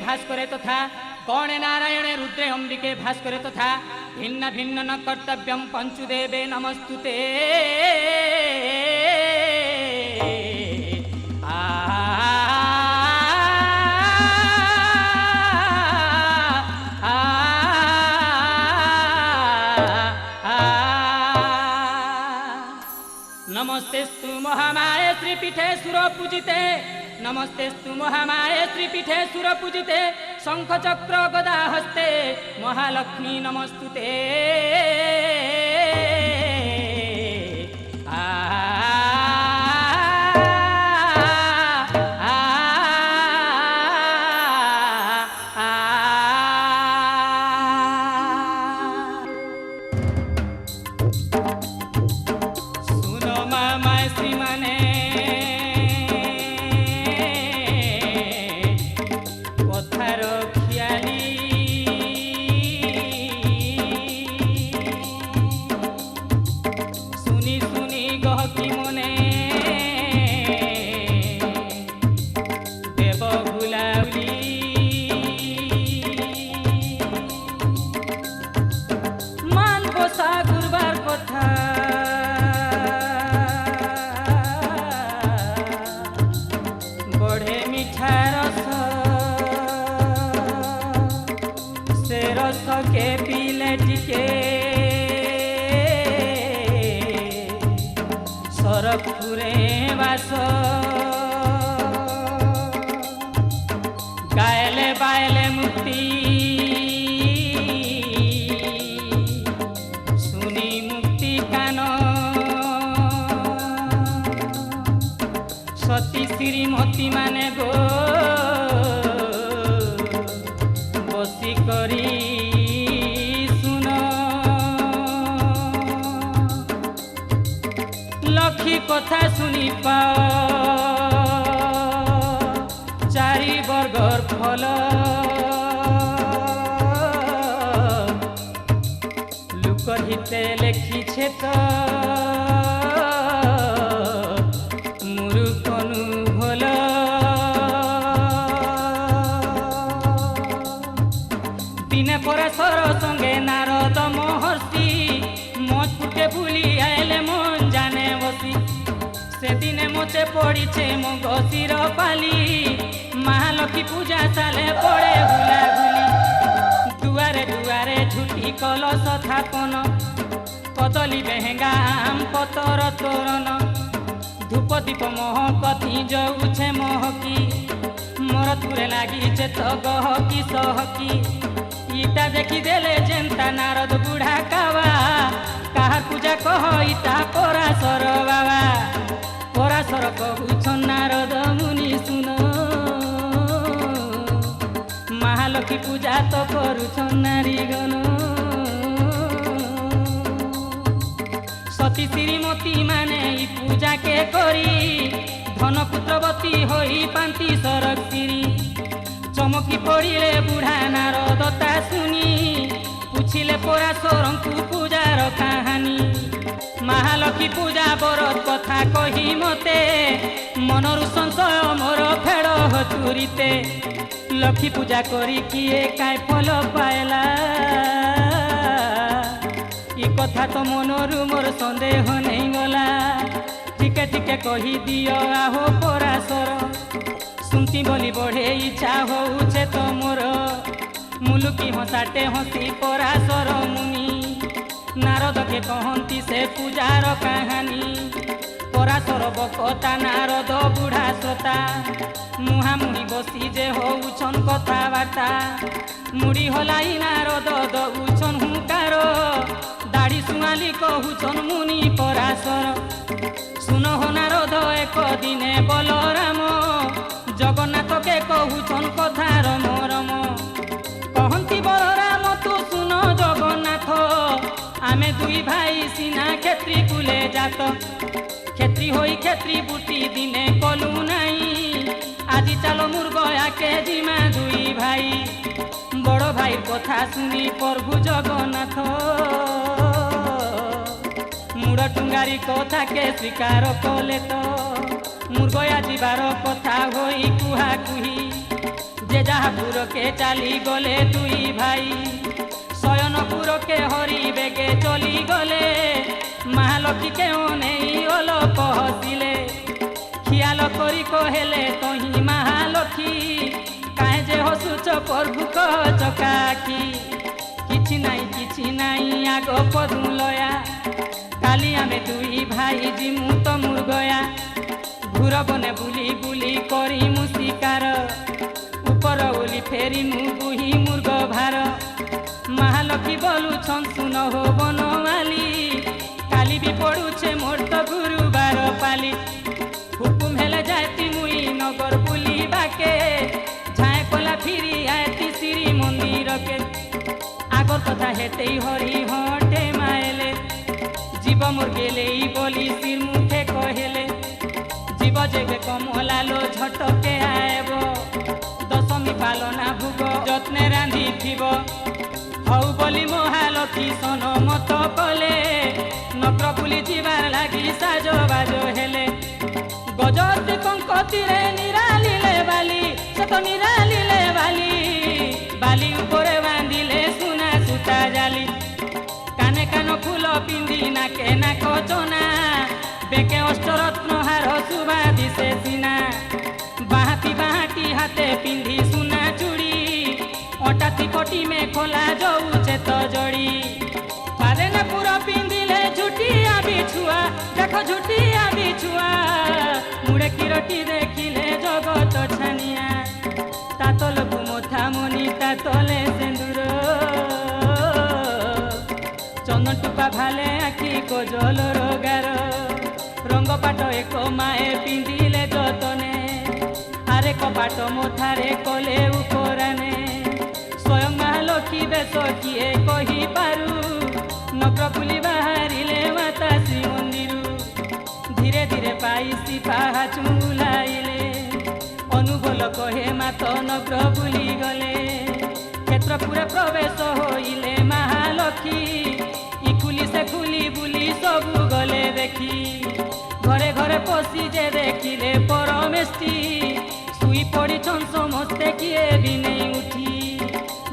भास्करे तथा कौणे नारायणे रुद्रे अम्बिके भास्करे तथा भिन्न भिन्न न कर्तव्यं पंचुदेवे नमस्तुते। नमस्तेस्तु महामाये श्रीपीठे सुरपूजिते नमस्तेस्तु महामाये श्रीपीठे सुरपूजिते शंख चक्र गदा हस्ते महालक्ष्मी नमस्तुते। के पीले टिके सरपुरे बास गायले बायले मुक्ति सुनी मुक्ति कान सती श्रीमती माने गो बसी करी लखी कथा सुनी पाओ चारि वर्गर फल लुक हिते लेखिछे तो मुरुकनु भल दिने पराशर संगे नारद महर्षि मचपुटे भूली आएले मन जाने बसी से दिने मते पड़ीछे मो गसिर पाली महालक्ष्मी पूजा साले पड़े हुला हुली दुआरे दुआरे झुटी कलश थापन कदली बेहेंगा आम पतर तोरण धूप दीप महकती जाऊे महकी मोर तुरे लागिचे तो गहकी सहकी इटा देखी देले जेंता नारद बुढ़ा कावा कहा पूजा कह इटा पराशर बाबा पराशर कहूछ नारद मुनि सुन महालक्ष्मी पूजा तो करुछ नारीगण सती श्रीमती माने ई पूजा के करी धन पुत्रवती होई पांती सरक सिरी चमकी पड़िले बुढ़ा नारद ता सुनी पूछिले पराशरंकु पूजार कहानी महालक्ष्मी पूजा बरत कथा कही मते मनरु संशय मोर फेड़ हतुरीते लक्ष्मी पूजा करी किए काय फल पाएला ई कथा तो मनरु मोर संदेह नहीं गला टिके टिके कही दियो आहो पराशर सुनती बोली बढ़े इच्छा होउछे तो मोर मुलुकी हंसाटे हंसी पराशर मुनि नारद के कहती से पूजार कहानी पराशर बकता नारद बुढ़ा श्रोता मुहामुही बसी जे होउछन कथाबार्ता मुड़ी हलाई नारद दउछन हुंकार दाढ़ी सुआली कहूछन मुनि पराशर सुन हो नारद एक दिने बलराम जगन्नाथ के कहूछन कथा रम रम कहती बलराम तू सुन ক্ষেত্রী কুলে যাত ক্ষেত্রী হই ক্ষেত্রী বুটি দিনে কলু নাই আজি চালো মুরগয়াকে জিমা দুই ভাই বড় ভাইয়ের কথা শুনি প্রভু জগন্নাথ মুড় টুঙ্গারি কথাকে স্বীকার কলে তো মুরগয়া যাবার কথা হই কুহা কুহি যে যাহাপুরকে চালি গলে দুই ভাই শয়নপুরকে হরি বেগে চলি গলে মহালক্ষীকে নেই অলপ হসিলে খিয়াল করি কহেলে তহি মহালক্ষী কাহে যে হসুছ প্রভু চকাখি কিছু নাই আগ পদু লয়া কালি আমি দুই ভাই জিমু তো মুরগয়া ঘুর বনে বুলি বুলি করি মু শিকার উপর ওলি ফেরি মু বুহি মুর্গ ভার মহালক্ষী বলুছন শুন হো বনমালী কালি বি পড়ুছে মোর তো গুরুবার পালি হুকুম হেলে যাইতি মুই নগর বুলিবাকে ঝায় কলা ফিরি আইতি শ্রী মন্দিরকে আগর কথা হেতেই হরি হটে মাইলে জীব মোর গেলেই বলি শ্রীর মুখে কহেলে জীব যেবে কমলালো ঝটকে আইব দশমী পালনা ভোগ যত্নে রাঁধি থিব হউ বলি মহালক্ষী সন মত কলে নগ্র বুলি যাবার লাগি সাজ বাজ হেলে গজতে কঙ্কতিরে নিরালিলে বালি সে তো নিরালিলে বালি বালি উপরে বাঁধিলে সুনা সুতা জালি কানে কান ফুল পিন্ধি নাকে নাক চনা বেকে অষ্টরত্ন হার শুভা দিছে সিনা বাহাতি বাহাতি হাতে পিন্ধি সুনা চুড়ি অটাতি পটি মে খোলা যাউছে তো জড়ি পারে না পুরো পিন্ধিলে ঝুটিয়া বিছুয়া দেখো ঝুটিয়া বিছুয়া মুড়ে কিরটি দেখিলে জগত ছানিয়া তাতলকু মথা মনি তাতলে সেন্দুর চন্দন টুপা ভালে আখি কজল রোগার রঙ্গ পাট এক মায়ে পিন্ধিলে যতনে আরে কপাট মথারে কলে উপরানে স্বয়ং মহালক্ষী বেশ কিয়ে কহি পারু নগ্র বুলি বাহারিলে মাতা শ্রী মন্দির ধীরে ধীরে পাইছি পাহা চুলাইলে অনুভল কহে মাত নগ্র বুলি গলে ক্ষেত্রপুরে প্রবেশ হইলে মহালক্ষী ইকুলি সে খুলি বুলি সবু গলে দেখি ঘরে ঘরে পশি যে দেখিলে পরমেষ্টি শুই পড়িছন সমস্তে কিয়ে বি নেই উঠি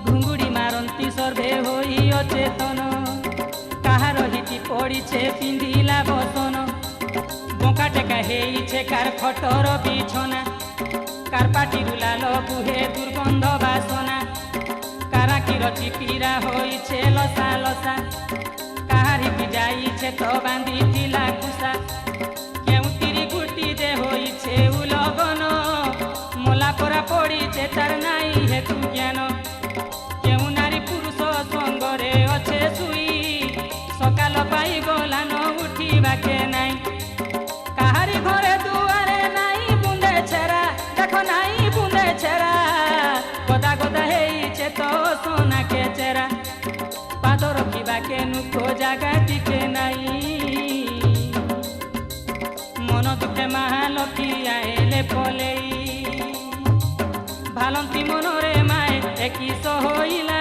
ঘুঙ্গুড়ি মারন্তি সর্বে হই অচেতন কাহার হিটি পড়িছে পিন্ধিলা বসন বঁকা টেকা হেইছে কার খটর বিছনা কার পাটিরু লাল বুহে দুর্গন্ধ বাসনা কারাকির চিপিরা হইছে লসা লসা কাহার হিটি যাইছে তো বাঁধিছিলা কুসা কেউতিরি গুটি যে হইছে উলগন মোলা পরা পড়িছে তার নাই হেতু জ্ঞান কেউ নারী পুরুষ সঙ্গরে অছে শুই সকাল পাই গলান উঠিবাকে নাই কাহারি ঘরে দুয়ারে নাই বুঁদে ছেড়া দেখো নাই বুঁদে ছেড়া গদা গদা হেইছে তো সোনাকে চেরা পাদ রখিবাকে নুখো জাগা টিকে নাই মন দুঃখে মহালক্ষী আইলে পলেই ভালন্তি মনরে মায়ে একিস হইলা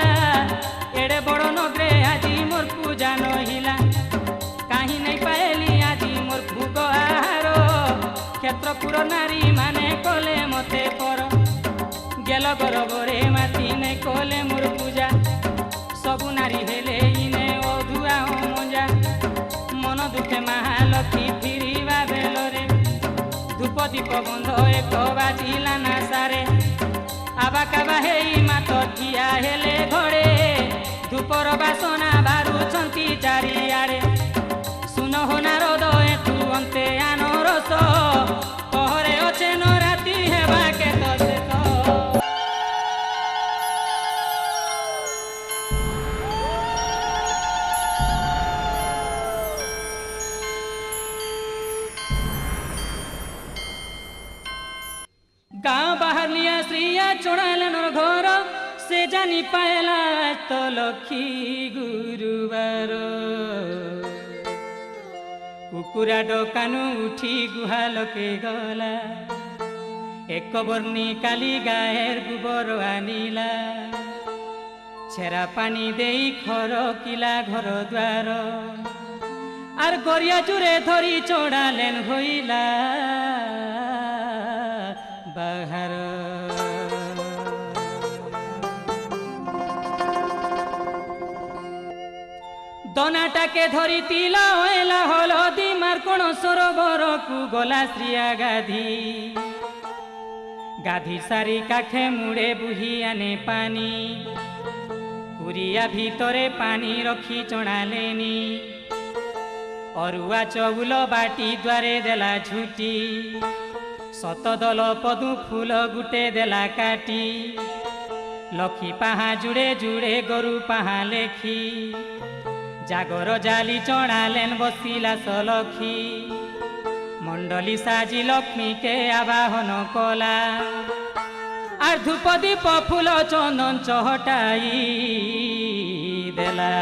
এড়ে বড় নগরে আজি মোর পূজা নহিলা কাহি নাই পাইলি আজি মোর ভোগ আহার ক্ষেত্রপুর নারী মানে কলে মতে পর গেল গরবরে মাতি নাই কলে মোর পূজা সবু নারী হেলে ইনে অধুয়া মজা মন দুঃখে মহালক্ষী ফিরিবা বেলরে ধূপ দীপ বন্ধ এক বাজিলা না সারে আবা কাবা হেই মাত ঠিয়া হেলে ঘরে ধূপর বাসনা বারুছন্তি চারিଆଡେ শুন হোনার দয়ে তু অন্তে আন রস পহরে অছে ন রাতি হেবা কেত শেষ गाँ बाहर लिया श्रिया चढ़ाल नर घर से जानी पायला तो लक्ष्मी गुरुवार କୁକୁରା ଡକାନୁ ଉଠି ଗୁହାଲକେ ଗଲା, ଏକ ବର୍ଣ୍ଣି କାଲି ଗାଏର ଗୋବର ଆନିଲା, ଛେରା ପାନି ଦେଇ ଖରକିଲା ଘର ଦ୍ୱାର, আর গরিয়া জুড়ে ধরি চড়ালেন হইলা বাহার। দনাটাকে ধরি তিলা হইলা হলদি মার্কণ সরোবরকু গলা শ্রিয়া গাধি, গাধি সারি কাখে মুড়ে বুহি আনে পানি, কুরিয়া ভিতরে পানি রখি চড়ালেনি, অরুয়া চৌল বাটি দ্বারে দেলা ঝুটি, শতদল পদু ফুল গুটে দেলা কাটি, লক্ষী পাহা জুড়ে জুড়ে গরু পাহা লেখি, জাগর জালি চড়ালেন বসিলা সলক্ষী, মণ্ডলী সাজি লক্ষ্মীকে আবাহন কলা, আর ধূপ দীপ ফুল চন্দন চহটাই দেলা।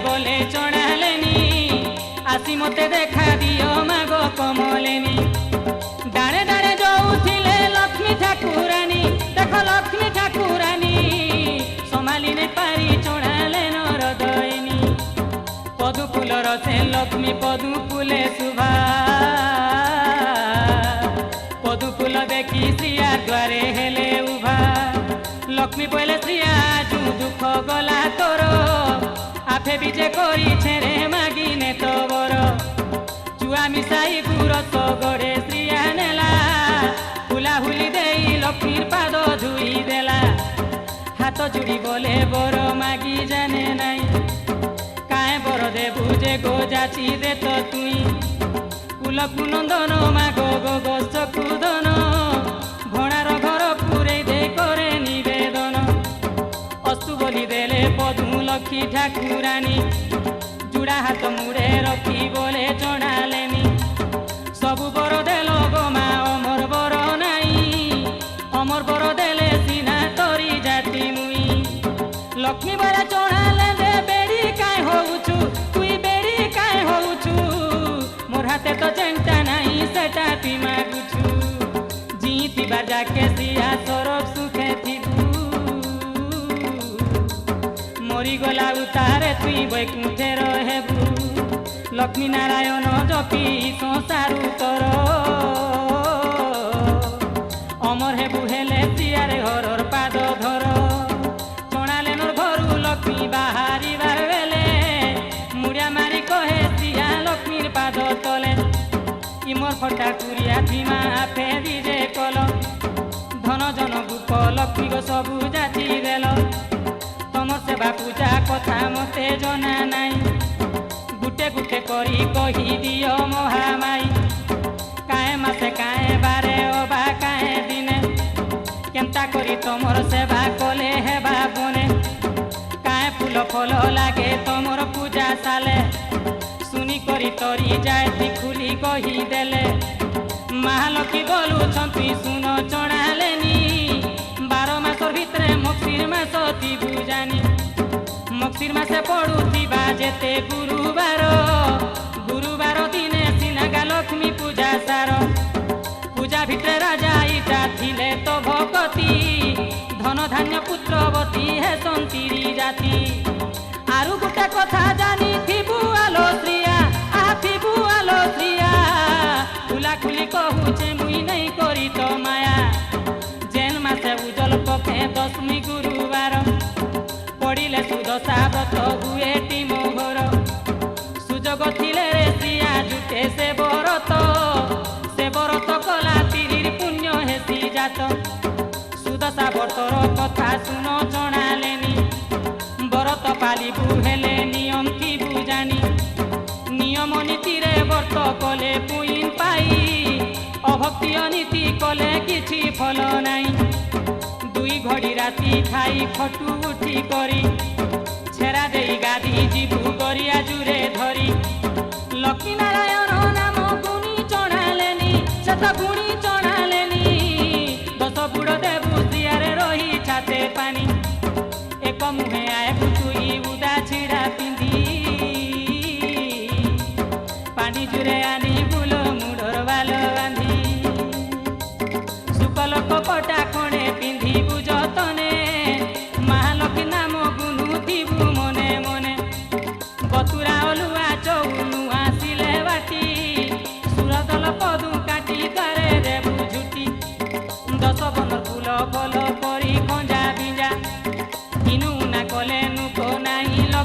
বলে চড়ালেনি আসি মতে দেখা দিও মাগো কমলেনি, ডাড়ে ডাড়ে যাউথিলে লক্ষ্মী ঠাকুরানী, দেখো লক্ষ্মী ঠাকুরানী সমালিনে পারি চড়ালেন হৃদয়নি, পদু ফুলর সে লক্ষ্মী পদু ফুলে শুভা, পদু ফুল দেখি শ্রিয়া দ্বারে হেলে উভা, লক্ষ্মী বলে শ্রিয়া যু দুঃখ গলা তোর, আফে বিজে করিছে রে মাগিনে তবর, চুয়া মিশাই গুরস গড়ে শ্রিয়া নেলা, হুলা হুলি দেই লক্ষ্মীর পাদ ধুই দেলা, হাত জুড়ি বলে বড় মাগি জানে নাই, কায়ে বড় দেবু যে গো যাচি দে তো তুই, কুলকু নন্দন মাগো গো গোস কুদন, ভণার ঘর পুরে দে করে নিবেদন, অস্তু বলি দেলে পদু লক্ষ্মী ঠাকুরানী, জুড়া হাত মুড়ে রখি বলে চড়ালেনি, সবু বড় দেল গো মা অমর বড় নাই, অমর বড় দেলে সিনা তরি জাতি মুই, লক্ষ্মী বলে চড়ালে দে বেড়ি কায় হউছু, তুই বেড়ি কায় হউছু, মোর হাতে তো চেংটা নাই সেটা তুই মাগুছু, জিতিবা যাকে শ্রিয়া সরব সুখে থিবু, মরিগলা উতারে তুই বৈকুণ্ঠে রহেবু, লক্ষ্মী নারায়ণ জপি সংসারু তর, অমর হেবু হেলে শ্রিয়ারে হরর পাদ ধর, চড়ালেনর ঘরু লক্ষ্মী বাহারিবার বেলে, মুড়িয়া মারি কহে শ্রিয়া লক্ষ্মীর পাদ তলে, ইমর ফটা কুরিয়া ধীমা আপে দিজে কল, ধন জন গুপ লক্ষ্মী গো সবু যাচি দেল, তমর সেবা পূজা কথা মতে জনা নাই, গুটে গুটে করি কহি দিও মহামাই, কায়ে মাসে কায়ে বারে অবা কায়ে দিনে, কেমতা করি তমর সেবা কলে হেবা বনে, কায়ে ফুল ফল লাগে তমর পূজা সালে, শুনি করি তরি যায় খুলি কহি দেলে, মহালক্ষ্মী বলুছন্তি শুন চড়ালেনি, 12 মাসর ভিতরে মক্সির মাস থিবু জানি, মক্সির মাসে পড়ুথিবা যেতে গুরুবার, গুরুবার দিনে সিনাগা লক্ষ্মী পূজা সার, পূজা ভিতরে রাজা ইটা থিলে তো ভকতি, ধন ধান্য পুত্রবতী হে সন্তিরি জাতি, আরু গোটে কথা জানি থিবু আলো শ্রিয়া, থিবু আলো শ্রিয়া, খুলা খুলি কহুছে মুই নাই করি তো মায়া, জেন মাসে উজল পক্ষে দশমী গুরুবার, পড়িলে সুদশা ব্রত হুয়েটি মোহর, সুযোগ থিলে রে শ্রিয়া জুটে সে বরত কলা তিরির পুণ্য হেসি জাত, সুদশা ব্রতর কথা শুন চড়ালেনি, বরত পালিবু হেলে নিয়ম কি বুজানি, নিয়ম নীতিরে ব্রত কলে পুইন পাই, অভক্তি অনীতি কলে কিছু ফল নাই, 2 ঘড়ি রাতি খাই খটু উঠি করি, ছেড়া দেই গাধি ଯିବୁ গরিয়া জুড়ে ধরি, লক্ষ্মী নারায়ণ নাম গুণী চড়ালেনি, সে তো গুণী চড়ালেনি, 10 বুড় দেবু শ্রিয়া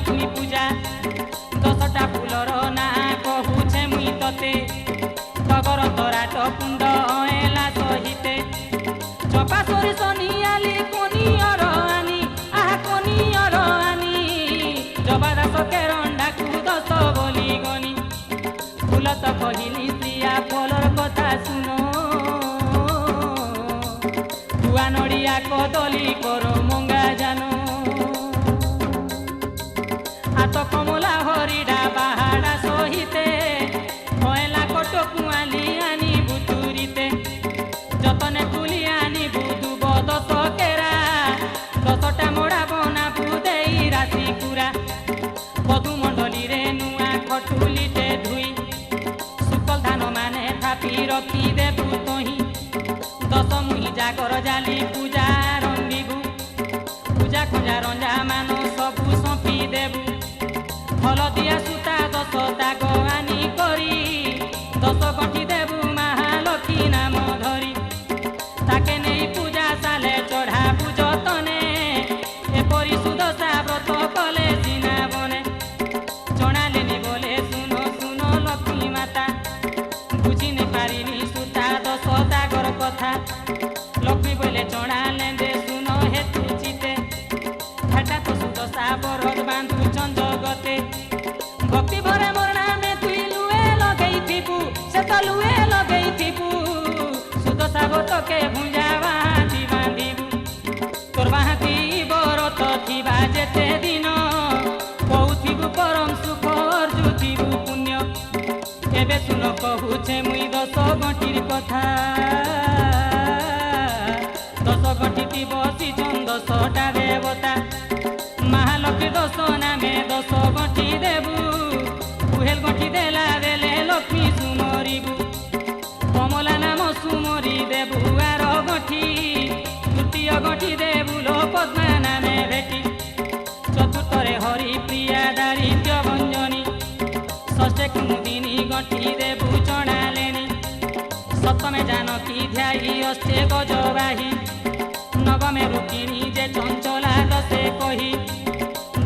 ଲକ୍ଷ୍ମୀ ପୂଜା 10ଟା ଫୁଲର ନାଁ କହୁଛେ ମୁଇଁ ତତେ ଟଗର ତରାଟ କୁଣ୍ଡ ହେଲା ସହିତେ ଚପା ସୋରିଷ ନିଆଲି କୋନିଅର ଆନି ଆହା କୋନିଅର ଆନି ଜବା ଦାସ କେରଣ୍ଡାକୁ 10 ବୋଲି ଗନି ଫୁଲ ତ କହିଲି ପ୍ରିୟା ଫଲର କଥା ଶୁଣ ଗୁଆ ନଡ଼ିଆ କଦଳୀ କର ମଙ୍ଗା ଜାନ ହାତ କମଲା ହରିଡ଼ା ବାହାଡ଼ା ସହିତେ ହଏଲା କଟ କୁଆଲି ଆନି ବୁତୁରିତେ ଯତନେ ତୁଲି ଆନି ବୁଦୁବ 10 କେରା 10ଟା ମୋଡ଼ା ବନାବୁ ଦେଇ ରାଶି କୁରା ବଧୁମଣ୍ଡଳୀରେ ନୂଆ ଖଟୁଲିଟେ ଧୁଇ ଶୁକଲ ଧାନ ମାନେ ଥାପି ରଖିଦେବୁ ତହିଁ 10 ମୁହିଁ ଜାଗର ଜାଲି ପୂଜା ରଙ୍ଗିବୁ ପୂଜା ଖଞ୍ଜା ରଞ୍ଜା ମାନ ସବୁ ସଁପି ଦେବୁ ହଳଦିଆ ସୂତା 10 ଦାଗ ଆନି କରି 10 ଗଣ୍ଠି ଦେବୁ ମହାଲକ୍ଷ୍ମୀ ନାମ ଧରି ତାକେ ନେଇ ପୂଜା ସାଲେ ଚଢ଼ାବୁ ଯତନେ ଏପରି ସୁଦଶା ବ୍ରତ କଲେ ସିନା ବନେ ଜଣାଲେନି ବୋଲେ ଶୁନ ଶୁନ ଲକ୍ଷ୍ମୀ ମାତା ବୁଝି ନେ ପାରିନି ସୂତା 10 ଦାଗର କଥା ଲକ୍ଷ୍ମୀ ବୋଲେ ଜଣାଲେ ଦେ ଶୁନ ହେତୁ ଚିତେ ହେଟା ତ ସୁଦଶା ବରଦ ବାନ୍ଧୁଛନ୍ ଜଗତେ ଭକ୍ତି ଭରେ ମୋର ନାମେ ତୁଇ ଲୁଏ ଲଗେଇଥିବୁ ସେ ତ ଲୁଏ ଲଗେଇଥିବୁ ସୁଦଶା ବ୍ରତକେ ଭୁଞ୍ଜା ବାନ୍ଧି ବାନ୍ଧିବୁ ତୋର ବାହାତି ବରତ ଥିବା ଯେତେ ଦିନ କହୁଥିବୁ ପରମ ସୁଖ ଅର୍ଜୁଥିବୁ ପୁଣ୍ୟ ଏବେ ଶୁଣ କହୁଛେ ମୁଇଁ 10 ଗଣ୍ଠିର କଥା 10 ଗଣ୍ଠି ବସିଛନ୍ 10ଟା ଦେବତା ମହାଲକ୍ଷ୍ମୀ 10 ନାମେ 10 ଗଣ୍ଠି ଦେବୁ କୁହେଲ ଗଣ୍ଠି ଦେଲା ବେଲେ ଲକ୍ଷ୍ମୀ ସୁମରିବୁ କମଲା ନାମ ସୁମରି ଦେବୁ ଆର ଗଣ୍ଠି ତୃତୀୟ ଗଣ୍ଠି ଦେବୁ लो ପଦ୍ମା ନାମେ ଭେଟି ଚତୁର୍ଥରେ ହରି ପ୍ରିୟା ଦାରିଦ୍ର୍ୟ ଭଞ୍ଜନୀ ଷଷ୍ଠେ କୁମୁଦିନୀ ଗଣ୍ଠି ଦେବୁ ଚଣାଲେଣି ସପ୍ତମେ ଜାନକୀ ଧ୍ୟାଇ ଅଷ୍ଟେ ଗଜବାହୀ ନବମେ ରୁକ୍ମିଣୀ ଯେ ଚଞ୍ଚଲା 10 କହି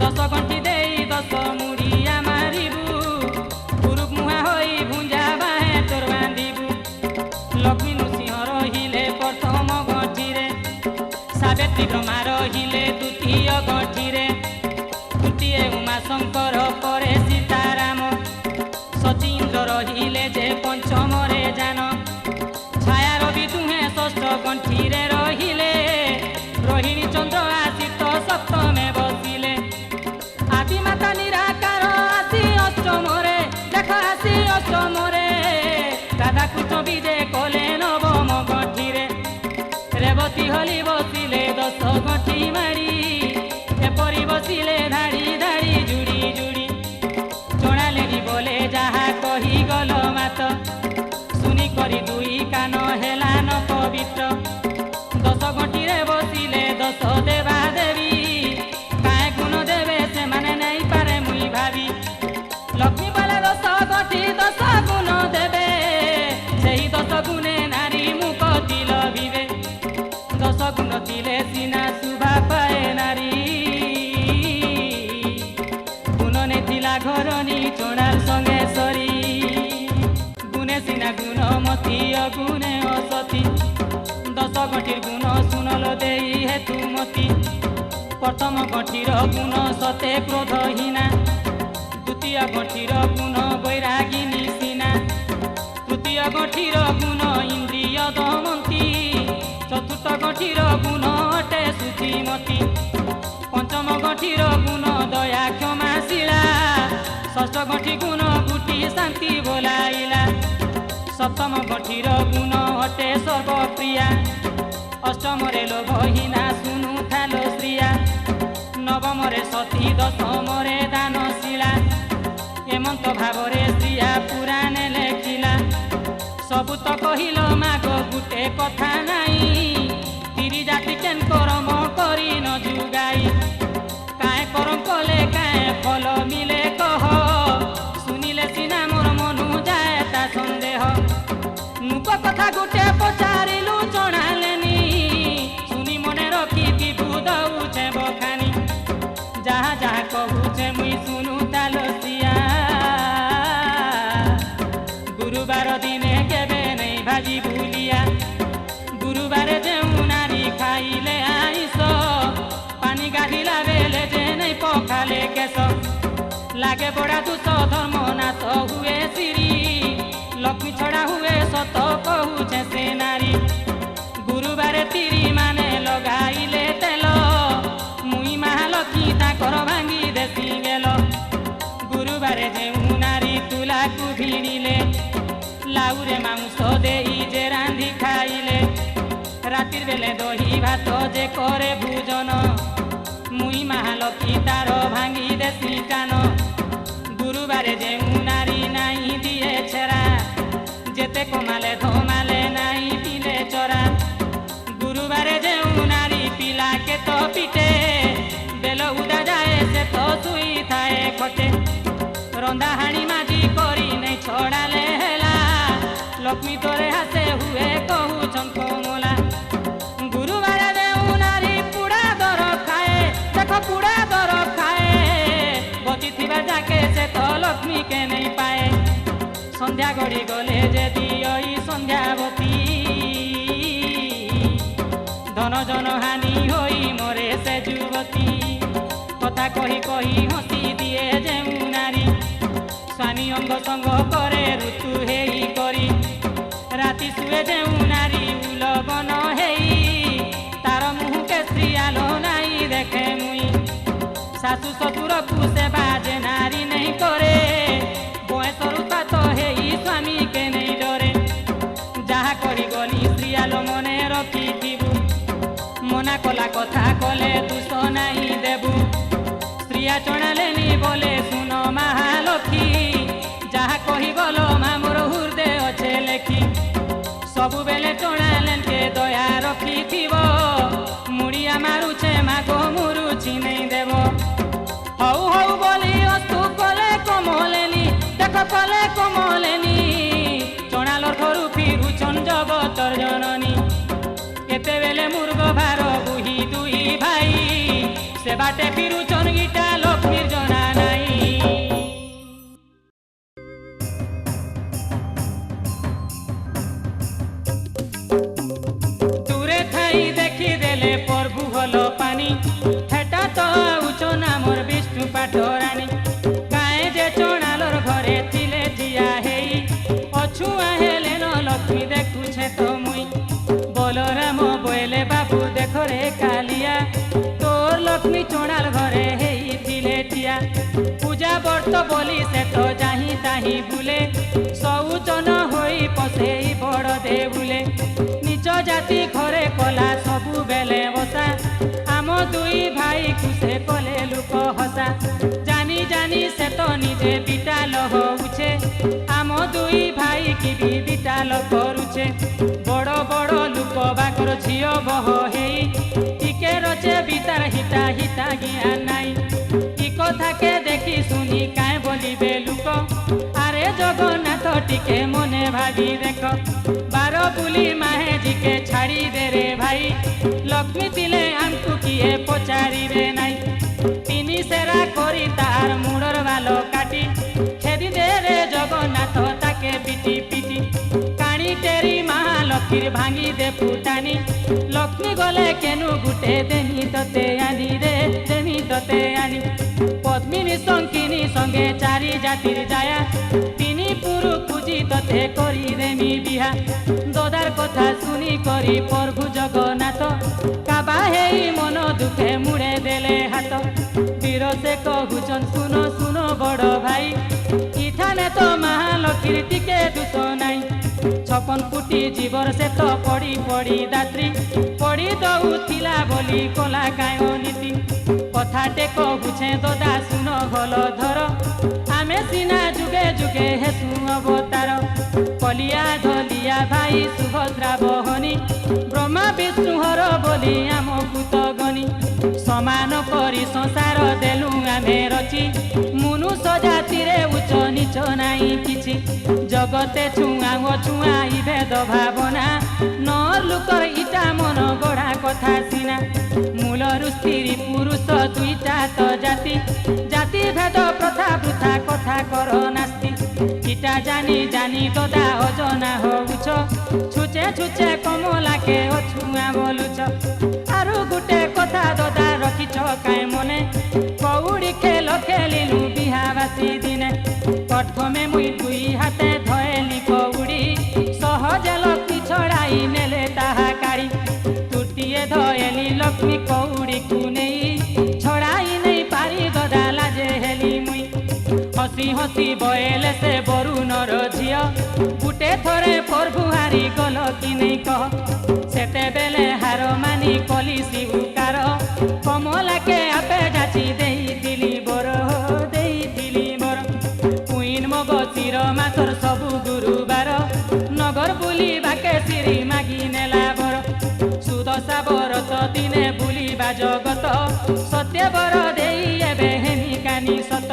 10 ଗଣ୍ଠି ଦେଇ 10 ମୁଡ଼ିଆ ମାରିବୁ ପୁରୁଷ ମୁହାଁ ହୋଇ ଭୁଞ୍ଜା ବାହେ ତୋର ବାନ୍ଧିବୁ ଲକ୍ଷ୍ମୀ ନୃସିଂହ ରହିଲେ ପ୍ରଥମ ଗଣ୍ଠିରେ ସାବିତ୍ରୀ ବ୍ରହ୍ମା ରହିଲେ ଦ୍ୱିତୀୟ ଗଣ୍ଠିରେ ତୃତୀୟ ଉମାଶଙ୍କର ପରେ ସୀତାରାମ ସଚିନ୍ଦ୍ର ରହିଲେ ଯେ ପଞ୍ଚମରେ ଜାନ ଛାୟା ରବି ଦୁହେଁ ଷଷ୍ଠ ଗଣ୍ଠିରେ ରହିଲେ ରୋହିଣୀ ଚନ୍ଦ୍ର ଆସିତ ସପ୍ତମେ ବସିଲେ ଆଦିମାତା ନିରାକାର ଆସି ଅଷ୍ଟମରେ ଦେଖ ଆସି ଅଷ୍ଟମରେ ରାଧାକୃଷ୍ଣ ବିଜେ କଲେ ନବମ ଗଣ୍ଠିରେ ରେବତୀ ହଲି ବସିଲେ 10 ଗଣ୍ଠି ମାରି ଏପରି ବସିଲେ ଧାଡ଼ି ଧାଡ଼ି ଯୁଡ଼ି ଯୁଡ଼ି ଜଣାଲେନି ବୋଲେ ଯାହା କହିଗଲ ମାତ ଶୁନି କରି ଦୁଇ କାନ ହେଲା ନ ପବିତ୍ର 10 ଗଣ୍ଠିରେ ବସିଲେ 10 ଦେବା ଦେବୀ କାଏ ଗୁଣ ଦେବେ ସେମାନେ ନେଇ ପାରେ ମୁଇଁ ଭାବି ଲକ୍ଷ୍ମୀ ବୋଲେ 10 ଗଣ୍ଠି 10 ଗୁଣ ଦେବେ ସେହି 10 ଗୁଣେ ନାରୀ ମୁକ ତିଲ ବିବେ 10 ଗୁଣ ଥିଲେ ସିନା ଶୁଭା ପାଏ ନାରୀ ଗୁଣ ନେଥିଲା ଘରଣୀ ଚଣାଲ ସଙ୍ଗେ ସରି গুণে সিনা গুণ মতি অগুণে অসতি 10 গণ্ঠির গুণ শুনল দেই হেতু মতি প্রথম গণ্ঠির গুণ সতে ক্রোধহীনা দ্বিতীয় গণ্ঠির গুণ বৈরাগিনী সিনা তৃতীয় গণ্ঠির গুণ ইন্দ্রিয় দমন্তী চতুর্থ গণ্ঠির গুণ অটে শুচিমতী পঞ্চম গণ্ঠির গুণ দয়া ক্ষমাশীলা ষষ্ঠ গণ্ঠি গুণ গুটি শান্তি ବୋଲାଇଲା সপ্তম গণ্ঠির গুণ অটে সর্বপ্রিয়া অষ্টমরে লোভহীনা শুনুথালো শ্রিয়া নবমরে সতী দশমরে দানশীলা এমন্ত ভাবরে শ্রিয়া পুরাণে লেখিলা সবু তো কহিল মাগ গুটে কথা নাই তিরি জাতি কেন করম করি ন যুগাই কায়ে করম কলে কায়ে ফল মিলে কহ শুনিলে সিনা মোর মনু যায় তা সন্দেহ মুখ কথা গুটে পচারিলু জଣାলেনি শুনি মনে রখি দিবু দউছে বখানি যাহা যাহা কহুছে मुई सुनु तालसिया गुरुवार दिने केबे नहीं भाजी भूलिया गुरुवार जेऊ नारी खाइले आइस पानी गाधिला बेले जे नहीं पखाले केस लागे बड़ा दुस धर्म नाश हुए सिरी लक्ष्मी छड़ा हुए सत कहूचे से नारी गुरुवार तिरी माने लगाइले तेल मुई महालक्ष्मी ताकर भांगी देसी गेल गुरुवार जेऊ नारी तुला को भिड़िले लाउरे मांस देई जे रांधी खाइले रातिर बेले दही भात जे करे भोजन मुई महालक्ष्मी तार भांगी देसी कान गुरुवार जेऊ नारी नाई दिए छेरा जेते कमाले धमाले नाई दिले चरा गुरुवार जेऊ नारी पिला के तो पिटे बेल उदा जाए से तो सुई थाए खटे रंदा हाणी माजी करी नहीं छड़ाले हेला लक्ष्मी तोरे हासे हुए कहू चंको मोला गुरुवार जेऊ नारी पुड़ा दर खाए देखो पुड़ा दर खाए बची थिबा जाके से तो लक्ष्मी के नहीं पाए संध्या गड़ी गले जे दियई संध्यावती धन जन हानि होई मरे से जुवती कथा कही कही हसी दिए जेऊ नारी स्वामी अंग संग करे ऋतु हेई करी राति सुए जेऊ नारी उलगन हेई तार मुह के स्त्री आलो नाई देखे मुई सासु ससुर को सेवा जे नारी नहीं करे बयसरु तो हेई स्वामी के नहीं डरे जहा करी गली स्त्री आलो मने रखी थीबू मना कला कथा कले दुष नहीं देबू स्त्रिया चणालेनी बोले सुन महालक्ष्मी जहा कही गलो मामोर हृदय अच्छे लेखी सबु बेले चणालेन के दया रखी थीब मुड़िया मारुछे मागो मुरुछि नहीं देव हऊ हऊ बोली अस्तु कले कमलेनी देख कले कमलेनी चणालर घरु फिरुछन जगतर जननी केते बेले मुर्ग भार बुही दुई भाई से बाटे फिरुछन गीता लक्ष्मीर जना नाई दूरे थाई देखी देले प्रभु हलो पानी हेटा तो उचो नामर विष्णु पाठरानी काए जे चणालर घरे थिले जिया हेई अछुआ हेले न लक्ष्मी देखुछे तो मुई बलराम बोले बाबू देख रे कालिया तोर लक्ष्मी चणाल घरे हेई थिले टिया पूजा व्रत बोली से तो जाही ताही बुले सौचन होई पसेई बड़ दे बुले निज जाति घरे कला सबु बेले बसा आम दुई भाई खुशे कले लुक हसा जानी जानी से तो निजे बिटाल होउछे आम दुई भाई की भी बिटाल करुछे बड़ बड़ लुक बाकर झियो बह हेई टिके रचे बितार हिता हिता ज्ञान नाई इ कथा के देखी सुनी काए बोलिबे लुक आरे जगन्नाथ टिके मने भागी देख बार बुली माहे जी के छाड़ी दे रे भाई लक्ष्मी तिले आमकु किए पचारिबे नाई तिनी सेरा करी तार मुड़र बालो काटी खेदी दे रे जगन्नाथ ताके पिटी पिटी काणी तेरी महालक्ष्मीर भांगी दे फुटानी लक्ष्मी गले केनु गुटे देनी तते आनी रे देनी तते आनी पद्मिनी शंकिनी संगे चारि जातिर जाया तिनी पुरु पूजी तते करी देमी बिहा ददार कथा सुनी करी प्रभु जगन्नाथ काबा हेई मन दुखे मुड़े देले हाथ वीर से कहूचन सुनो सुनो बड़ भाई इठाने तो महालक्ष्मी टिके दुस नाई 56 कोटी जीवर से तो पड़ी पड़ी दात्री पड़ी दउथिला बोली कला गायो नीति कथाटे कहूछे ददा सुन भल धर आमे सिना जुगे जुगे हेसु अवतार कलिया धलिया भाई सुभद्रा बहनी ब्रह्मा विष्णु हर बोली आम पुत गनी समान करी संसार देलु आमे रची मुनु सजाति रे उच्च नीच তুচ্ছ নাই কিছু জগতে ছুঁয়া ও ছুঁয়া ভেদ ভাবনা নর লুকর ইটা মন গড়া কথা সিনা মূলরু স্ত্রী পুরুষ দুইটা তো জাতি জাতি ভেদ প্রথা বৃথা কথা কর নাস্তি ইটা জানি জানি দদা অজনা হউছ ছুচে ছুচে কমলাকে অছুয়া বলুছ আরু গুটে কথা দদা রখিছ কায় মনে কৌড়ি খেল খেলিলু বিহাবাসী দিনে প্রথমে মুই দুই হাতে ধয়েলি কৌড়ি সহজে লক্ষ্মী ছড়াই নেলে তাহা কাড়ি তুটিয়ে ধয়েলি লক্ষ্মী কৌড়িকু নেই ছড়াই নেই পারি দদা লাজে হেলি মুই হসি হসি বয়েলে সে বরুণর ঝিও গুটে থরে প্রভু হারি গল কি নেই কহ সেতেবেলে ହାର মানি কলিসি উকার কমলাকে আপে যাচি ଦେଇଥିଲି বর ଦେଇଥିଲି বর কুইন মগ চির মাসর সবু গুরুবার নগর বুলিবাকে সিরি মাগি নেলা বর সুদশা বরত দিনে বুলিবা জগত সত্য বর দেই এবে হেনি কানি সত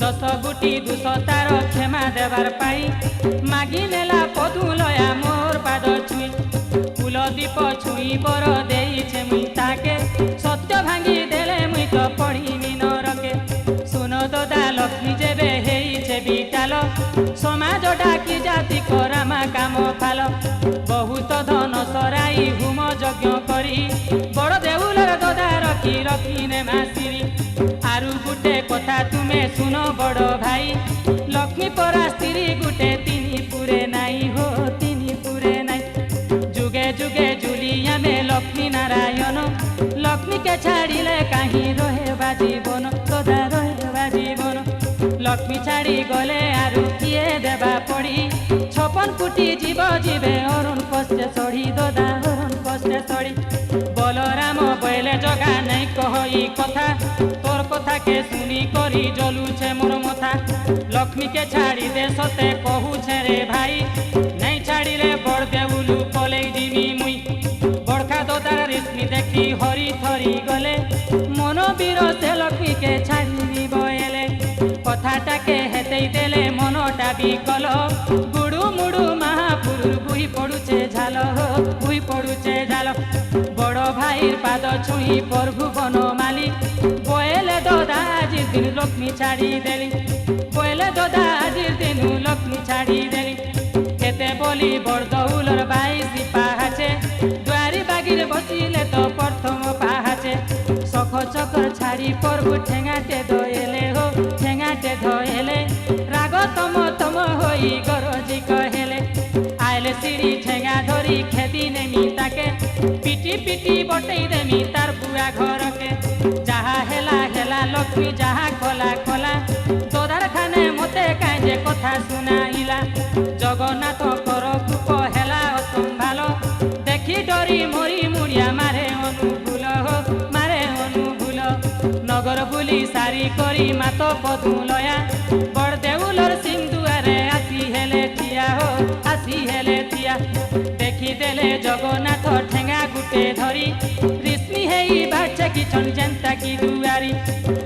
10 গুটি 200 তার ক্ষমা দেবার পাই মাগি নেলা পদুলয়া মোর পাদ ছুঁই ফুল দীপ ছুঁই বর দেইছে মুই তাকে সত্য ভাঙ্গি দেলে মুই তো পড়িমি নরকে শুন দদা লক্ষ্মী যেবে হেইছে বিটাল সমাজ ডাকি জাতি করামা কাম ফাল বহুত ধন সরাই হুম যজ্ঞ করি বড় দেউলর দদা রখি রখি নে মাসিরি আরু গুটে কথা তুমি শুন বড় ভাই লক্ষ্মী পরা স্ত্রী গুটে তিনি পুরে নাই হো তিনি পুরে নাই যুগে যুগে জুলি আমি লক্ষ্মী নারায়ণ লক্ষ্মীকে ছাড়িলে কাহি রহেবা জীবন দদা রহেবা জীবন লক্ষ্মী ছাড়ি গলে আরু কিয়ে দেবা পড়ি 56 কোটি জীব জীবে অরুণ কষ্টে সড়ি দদা অরুণ কষ্টে সড়ি বলরাম বইলে জগা নাই কহই কথা তোর কথাকে শুনি করি জলুছে মোর মথা লক্ষ্মীকে ছাড়ি দে সতে কহুছে রে ভাই নাই ছাড়িলে বড় দেউলু কলেই দিবি মুই বড়খা দদার রেশমি দেখি হরি থরি গলে মন বীর সে লক্ষ্মীকে ছাড়িনি বয়েলে কথাটাকে হেতেই দেলে মনটা বিকল গুড়ু মুড়ু মহাপুরুর বুই পড়ুছে ঝাল বুই পড়ুছে ঝাল বড় ভাইর পাদ ছুঁই প্রভু বন মালিক বয়েলে দদা আজির দিন লক্ষ্মী ছাড়ি দেলি বয়েলে দদা আজির দিন লক্ষ্মী ছাড়ি দেলি এতে বলি বড় দৌলর 22 পাহাচে দুয়ারি বাগির বসিলে তো প্রথম পাহাচে সখ চকর ছাড়ি প্রভু ঠেঙাটে ধয়েলে হো ঠেঙাটে ধয়েলে রাগ তম তম হই গরজি কহেলে আইলে সিঁড়ি ঠেঙা ধরি খেদি নেমি তাকে পিটি পিটি বটেই দেমি তার বুয়া ঘরকে যাহা হেলা হেলা লক্ষ্মী যাহা খোলা খোলা তোদার খানে মতে কাজে কথা শুনাইলা জগন্নাথ কর কূপ হেলা অসম্ভাল দেখি ডরি মরি মুড়িয়া মারে অনুভূল মারে অনুভূল নগর বুলি সারি করি মাত পদুলয়া বড় দেউলর সিং দুয়ারে আসি হেলে থিয়া হো আসি হেলে থিয়া দেখি দেলে জগন্নাথ ঠেঙা গুটে ধরি রিশ্মি হেই বাড়ছে কিছন যেন্তা কি দুয়ারি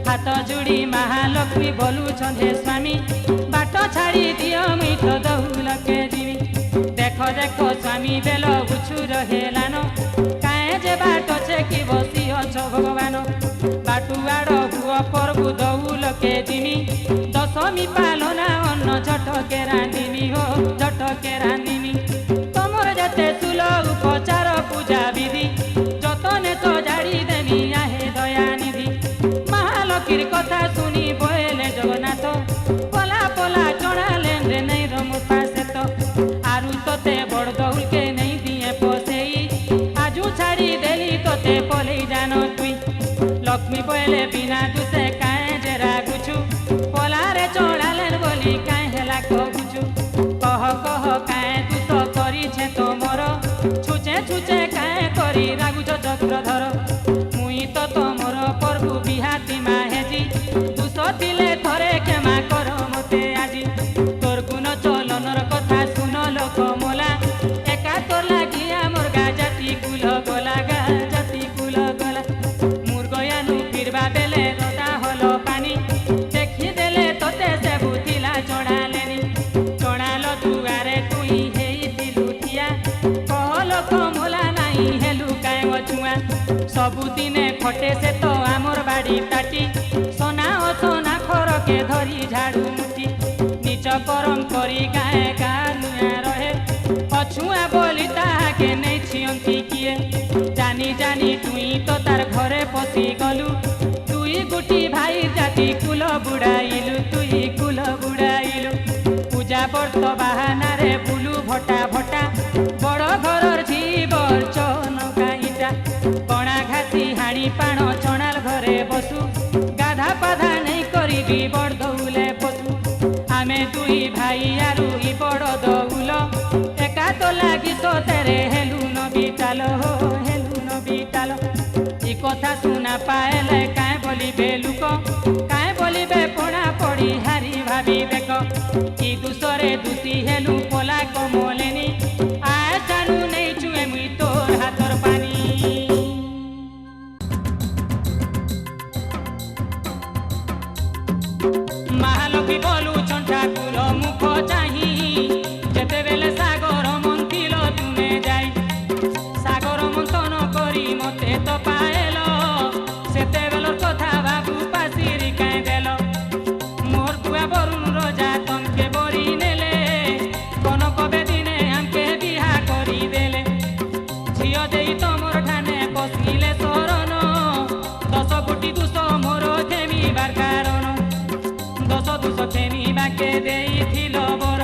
হাত জুড়ি মহালক্ষ্মী বলুছন হে স্বামী বাট ছাড়ি দিও মুই তো দৌলকে দিবি দেখো দেখো স্বামী বেল উছুর হেলান কায়ে যে বাট ছে কি বসি অছ ভগবান বাটুয়াড় ভুয় প্রভু দৌলকে দিমি দশমী পালনা অন্ন ঝটকে রাঁধিমি হো ঝটকে রাঁধিমি তোমার যেতে তুল উপচার পূজা বিধি যতনে তো জাড়ি দেমি আহে দয়ানিধি মহালক্ষ্মীর কথা শুনি বয়েলে জগন্নাথ পলা পলা চড়ালেন রে নেই রম পাশে তো আরু তোতে বড় দৌলকে নেই দিয়ে পশেই আজু ছাড়ি দেলি তোতে পলেই জানো তুই লক্ষ্মী বয়েলে বিনা দুসে কায়ে যে রাগুছু পলারে চড়ালেন বলি কায়ে হেলা কহুছু কহ কহ কায়ে দুস করিছে তোমর ছুচে ছুচে কায়ে করি রাগুছ চক্রধর মুই তো তোমর প্রভু বিহাতি মাহেজি দুস দিলে থরে ক্ষমা কর মতে আজি তোর গুণ চলনর কথা শুন লোক মোলা একা তোর লাগিয়া মোর গা জাতি কুল গলা গা জাতি কুল গলা মুর গয়ানু ফিরবা বেলে রদা হলো পানি দেখি দেলে তোতে সে বুঝিলা চড়া सबुदिने खटे से तो आमर बाड़ी ताटी सोना ओ सोना खरके धरी झाड़ू मुठी निज करम करी गाए गानुआ रहे पछुआ बोली ताके नहीं छियंती किए जानी जानी तुई तो तार घरे पशि गलु तुई गुटी भाई जाति कुल बुड़ाइलु तुई कुल बुड़ाइलु पूजा बर्त बाहाना रे बुलु भटा भटा बड़ घर झीबर चन काईटा कणा घासी हाड़ी पाण चणाल घरे बसु गाधा पाधा नहीं करी बड़ दौले पशु आमे दुई भाई आरु इ बड़ दौल एका तो लागी तो तेरे हेलु न बिटाल हो हेलु न बिटाल इ कथा सुना पाएले काए बोलिबे लुक काए बोलिबे पड़ा पड़ी हारी भाबी बेक इ दुसरे दुसी हेलु पोला कमलेनी आ जानू नहीं चुए मुई तोर हाथर पानी महालक्ष्मी बोलू छंटा कुल मुख चाही जेते बेले सागर मंथिल तुमे जाई सागर मंथन करी मते तो पाएल सेते बेलर कथा बाबू पासिरी काए देल मोर तुआ बरुण रजा तमके बरी नेले कोन कबे दिने हमके बिहा करी देले झियो देई तमर ठाने बसिले शरण 10 कोटी 200 मोर खेमी बार कारण 10 200 खेमी बाके देई थिल बर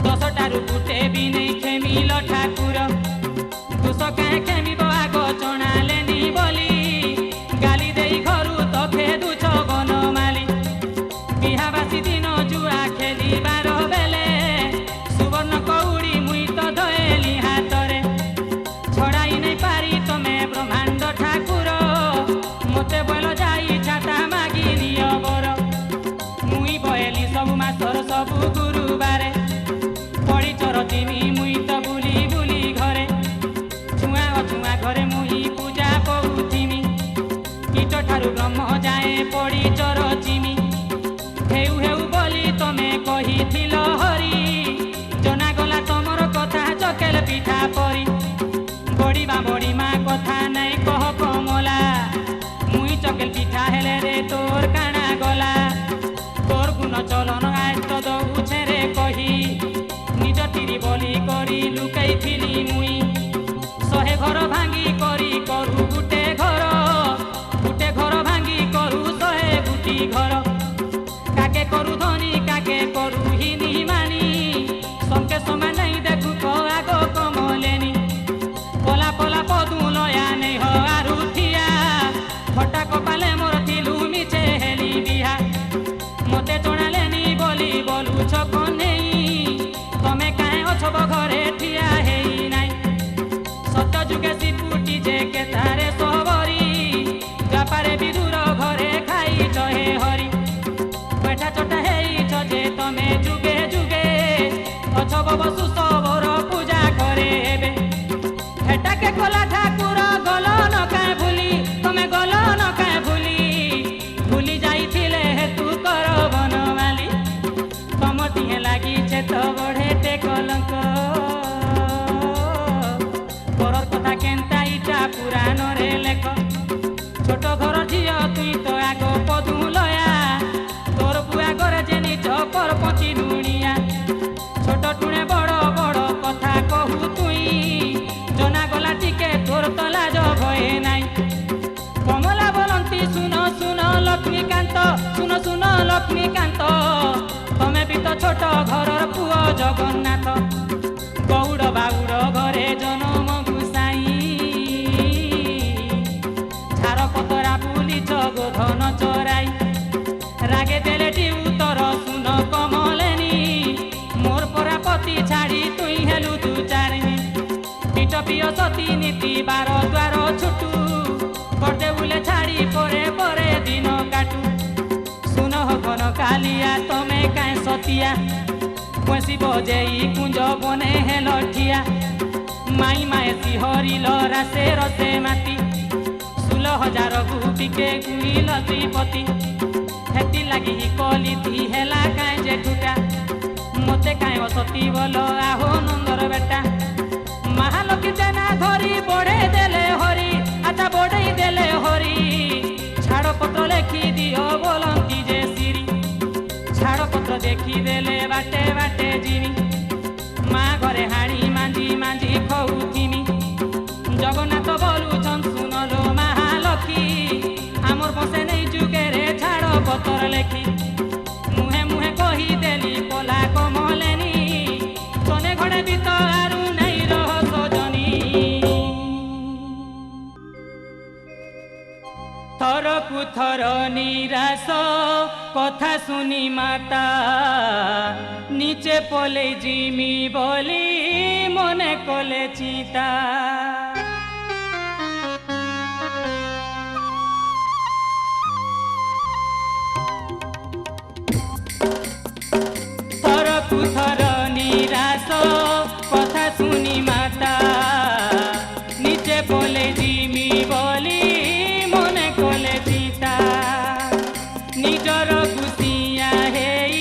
10 टारु गुटे भी नहीं खेमिल ठाकुर 200 काहे खेमिब आग चणालेनी बोली गाली देई घरु तो खेदु छगन माली बिहाबासी दिन जुआ खेली बार बेले सुवर्ण कौड़ी मुई तो धएली हातरे छड़ाई नहीं पारी तमे ब्रह्मांड ठाकुर मते बोल जाई छाता मागी नियो बर मुई बहेली सब मासर सब गुरुबारे पड़ी चरतिमी मुई तो बुली बुली घरे छुआ अछुआ घरे मुई पूजा करूथिमी कीट ठारू ब्रह्म जाए पड़ी चरचिमी हेउ हेउ बोली तमे कहिथिल हरि जना गला तमर कथा चकेल पिठा परी बड़ी माँ कथा नहीं कह कमला मुई चकेल पिठा हेले रे तोर काना गला तोर गुण चलन आज तो दउछे रे कही निज तिरी बोली करी लुकाई थिली मुई 100 घर भांगी करी करू गुटे घर भांगी करू 100 गुटी घर काके करू धनी काके करू हिनी मानी संके समान नहीं देखु तो आगो कमलेनी पला पला पदू लया नहीं हो आरु थिया फटा कपाले मोर थिलु मिछे हेली बिहा मते चणालेनी बोली बोलु छक नहीं तमे काहे अछब घरे ठिया हेई नाई सत्य जुगे सिपुटी जे के तारे सबरी व्यापारे विदुर घरे खाई चहे हरि बैठा चटा हेई जे तमे जुगे जुगे अछब बसु सबर पूजा करे हेबे हेटा के कोला ठाकुर गल न काहे भूली तमे गल न काहे भूली जाइथिले हेतु कर बनमाली तम दिहे लागी छे तो बढ़ेते कलंक परर कथा केनता इटा पुराण रे लेख छोट घर झियो तुई तो आग पदू लया तोर बुआ करे जे निज पर पची दुनिया छोट टुणे बड़ बड़ कथा कहू तुई जना गला टिके तोर तो लाज भये नाई कमला बोलंती सुन सुन लक्ष्मीकांत सुन सुन लक्ष्मीकांत तमे भी तो छोट घरर पुओ जगन्नाथ गौड़ बाउड़ घरे जनम गुसाई झार पतरा बुली गोधन चराई रागे देले उतर सुन कमलेनी मोर परा पति छाड़ी तुई हेलु दु चारिनी पीट पिय सती नीति 12 द्वार छुटू करदे बुले छाड़ी परे परे दिन काटू सुन हकन कालिया तमे काए सतिया पसी बजेई कुंज बने हेल ठिया माई माए सिहरी रसे रसे माती 16,000 गुपिके गुइल त्रिपति हेती लगी कली थी हेला काए जेठुटा मते काए असती बोल आहो नंदर बेटा महालक्ष्मी जना धरी बढ़े देले हरी अच्छा बढ़े ଦେଖିଦେଲେ ବାଟେ ବାଟେ ଯିମି ମା ଘରେ ହାଣି ମାଞ୍ଜି ମାଞ୍ଜି ଖଉଥିମି ଜଗନ୍ନାଥ ବୋଲୁଛନ୍ ଶୁନଲୋ ମହାଲକ୍ଷ୍ମୀ ଆମର ବସେ ନେଇ ଯୁଗରେ ଛାଡ଼ ପତର ଲେଖି ମୁହେଁ ମୁହେଁ କହିଦେଲି ପଲା କମଲେନି ସନେ ଘଡ଼େ ଭିତରୁ ନେଇ ରହ ସଜনী थरकु थर निराश कथा सुनी माता नीचे पले जिमी बोली मने कले चिता थरकु थर निराश कथा सुनी माता नीचे पले जिमी बोली निजर खुशिया हेई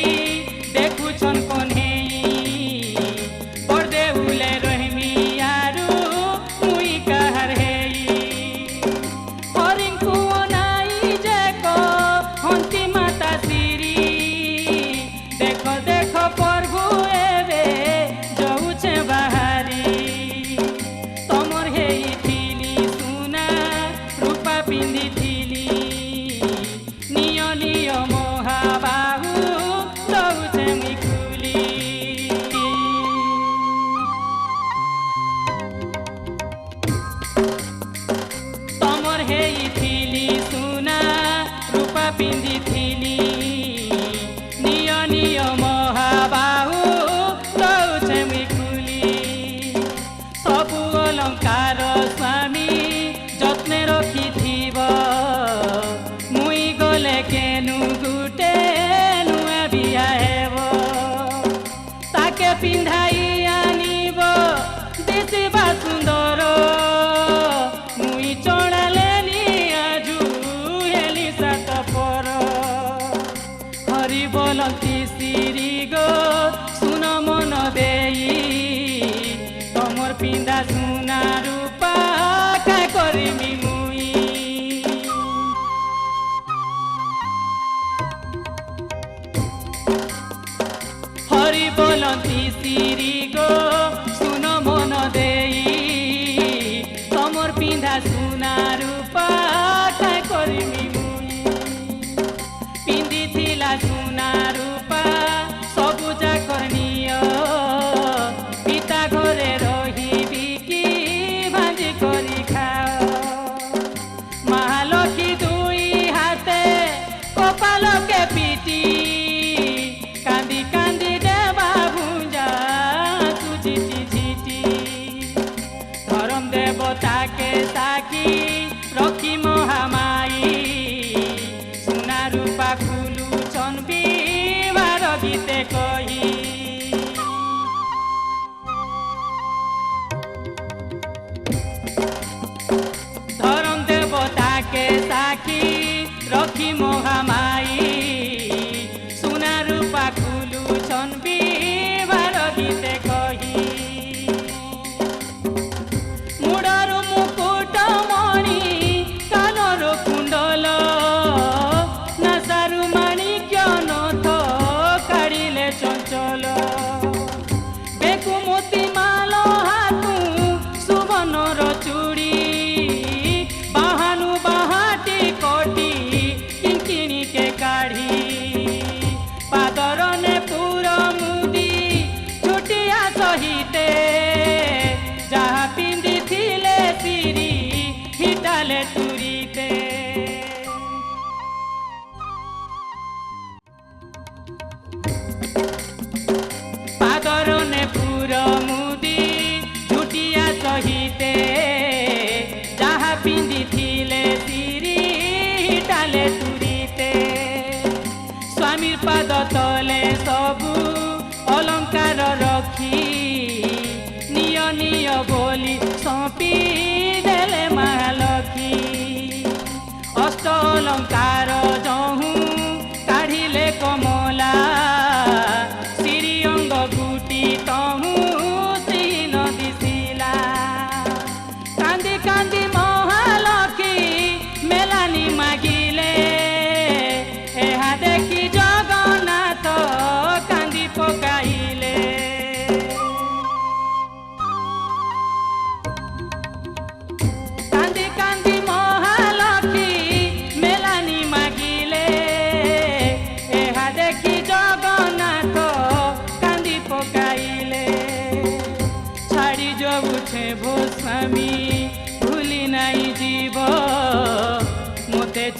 देखुछन कन्हेई पर्दे उले रहमी यारू मुई कहर हेई हरिंकु अनाई जेको हंती माता सिरी देखो देखो प्रभु एबे जाऊछे बाहारी तमर हेई थिली सुना रूपा पिंदी थिली महाबाहु दौचे मिकुली तमर हेई थिली सुना रूपा पिंदी थिली निय निय महाबाहु दौचे मिकुली सबु अलंकार स्वामी जत्ने रखिथिब मुई गले केनु गुटे नुआ बिया हेब ताके पिंधाई आनिब दिसिबा सुंदर मुई चढ़ालेनी आजु हेली सात पर हरि बोलती सिरी गो सुन मन देई तमर पिंधा सुना रूपा का करिमी हरि बोलती सिरी गो सुन मन देई तमर पिंधा सुना रूपा काय करिमी मुई पिंदी थिला सुना रूपा सबु जाकर निय पिता घरे रहिबी कि भांजी करी खाओ महालक्ष्मी दुई हाथे कपाल के पिटी कांदी कांदी देवा भुंजा तू झिटी झिटी धरम देवता के साकी रखी महामाई सुना रूपा खुलू चनबी बार गीते कही धरम देवता के साकी रखी महामाई सुना रूपा खुलू चनबी बार गीते कही मुडरू मुकुट मणि कानर कुंडल नासारू माणिक्य नथ काढ़िले चंचल बेकु मोती माल हातु सुवर्णर चूड़ी बाहानु बाहाटी कोटी किंकिणी के काढ़ी पादरने पूरा मुदी छुटिया सहिते जहाँ पिंदी थिले सिरी हिटाले तुरीते पादरने पूरा मुदी छुटिया सहिते जहाँ पिंदी थिले सिरी हिटाले तुरीते स्वामीर पाद तले सबु अलंकार रखी निय निय बोली सौंपी देले महालक्ष्मी अष्ट अलंकार जहू काढ़िले कमला श्री अंग गुटी तहू सीन दिसिला कांदी कांदी महालक्ष्मी मेलानी मागिले ଏହା ଦେଖି ଜଗନ୍ନାଥ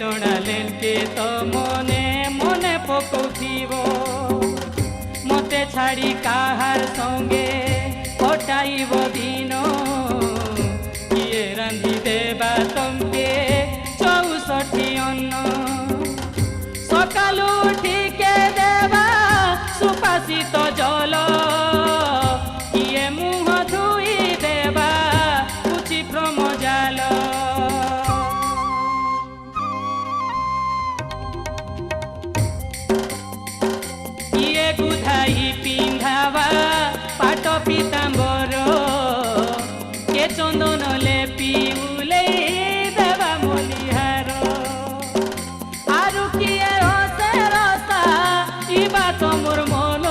ଜଣାଲେନ୍ କେ ତ ମନେ ମନେ ପକଉଥିବ ମତେ ଛାଡ଼ି କାହାର ସଙ୍ଗେ କଟାଇବ ଦିନ କିଏ ରାନ୍ଧି ଦେବା ତମକେ 64 ଅନ୍ନ ସକାଳୁ ଉଠିକେ ଦେବା ସୁପାସିତ ଜଳ କିଏ ମୁହଁ ଧୋଇ ଦେବା ପୁଛି ଭ୍ରମ ଜାଲ କିଏ ଗୁଧାଇ ପିନ୍ଧାବା ପାଟ ପିତାମ୍ବର କେ ଚନ୍ଦନ ଲେପି ଉଲେଇ ଦେବା ମଲିହାର ଆରୁ କିଏ ହସେ ରସା ଇବା ତମର ମନ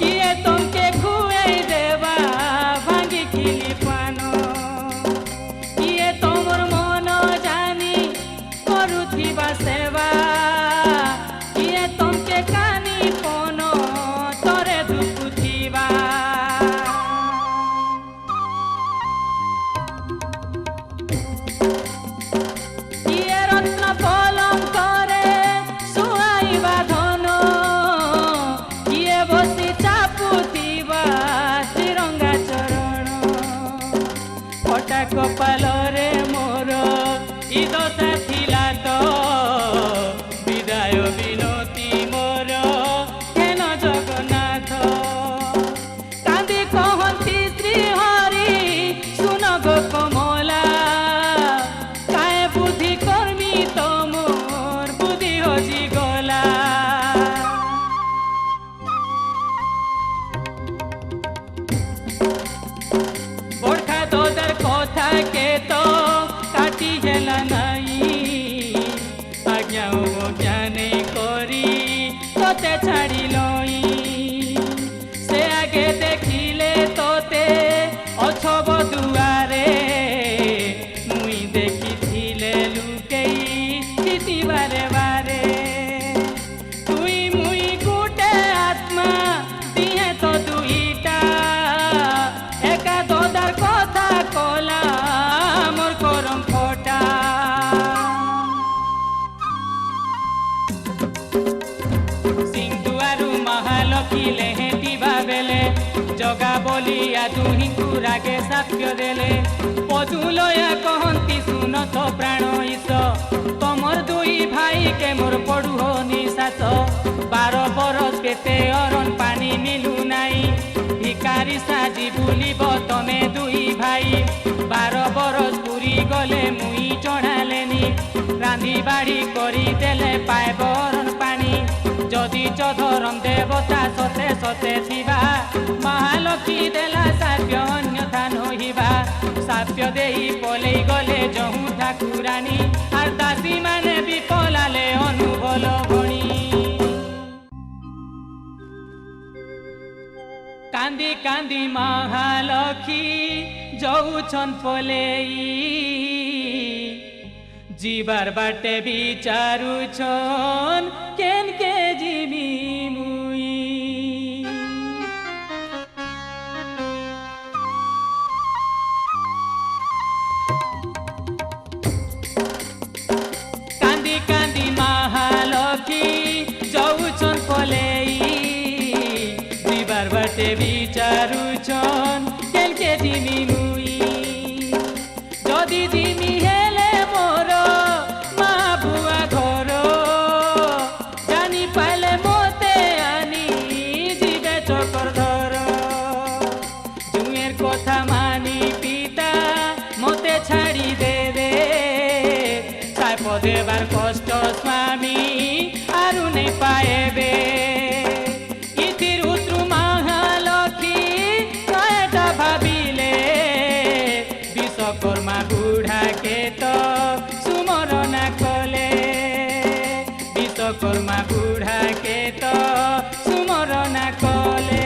କିଏ ତମକେ ଖୁଆଇ ଦେବା ଭାଙ୍ଗି ଖିଲି ପାନ କିଏ ତମର ମନ ଜାନି କରୁଥିବା ସେବା କିଏ ତମକେ କାନି ପନ ତରେ ଦୁଖୁଥିବା କିଏ ରତ୍ନ ପଲଙ୍କରେ ଶୁଆଇବା ଧନ କିଏ ବସି ଚାପୁଥିବା ତ୍ରିରଙ୍ଗା ଚରଣ ଫଟା କପାଳରେ ମୋର ଇ ଦଶା ଥିଲା ତ ବିଦାୟ ବିନତି ମୋର ହେନ ଜଗନ୍ନାଥ କାନ୍ଦି କହନ୍ତି ଶ୍ରୀ ହରି ଶୁନ ଗୋ କମଲା କାଏ ବୁଦ୍ଧି କର୍ମୀ ତମୋର ବୁଦ୍ଧି ହଜି ଗଲା বর্ষা তোদের কথা কে তো কাটি হেলা নাই আজ্ঞা ও জ্ঞানে করি তোতে ছাড়ি লই সে আগে দেখিলে তোতে অছব দুয়ারে মুই দেখিছিলে লুকেই স্থিতি বারে বারে তুই মুই গুটে আত্মা দিয়ে তো দুইটা একা তোদার কথা কলা মোর করম ফটা সিংদুয়ারু মহালক্ষ্মী লেহেটিবা বেলে জগা বলিয়া দুহিঁকু রাগে সাপ্য দেলে পদুলয়া কহନ୍ତି শুন তো প্রাণ ঈশ তমর দুই ভাইকে মোর পড়ুহ নিশাস 12 বরস পেতে অরণ পানি মিলু নাই ভিকারি সাজি বুলিব তমে দুই ভাই 12 বরস পুরি গলে মুই চড়ালেনি রাঁধি বাড়ি করি দেলে পায় বরণ পানি যদি চধরম দেবতা সতে সতে থিবা মহালক্ষ্মী দেলা সাপ্য অন্যথা নহিবা সাপ্য দেই পলেই গলে জহু ঠাকুরানী আর দাসী মানে বিপলালে অনুবল ভণী কান্দি কান্দি মহালক্ষ্মী যাউছন পলেই जीवार बाटे विचारुछन केन के जीवी मुई कांदी कांदी महालक्ष्मी जाउछन पलेई जीवार बाटे विचारुछन केन के जीवी मुई जदि जीवी हेले मोर मा बुआ घर जानी पाइले मते आनी जीवे चकर धर जुएर कथा मानी पिता मते छाड़ी देवे साप देवार कष्ट स्वामी आरु नहीं पाएबे इतिर उत्रु महालक्ष्मी कयटा भाबिले विश्वकर्मा बुढ़ा के तो सुमरना कले विश्वकर्मा बुढ़ा के तो सुमरना कले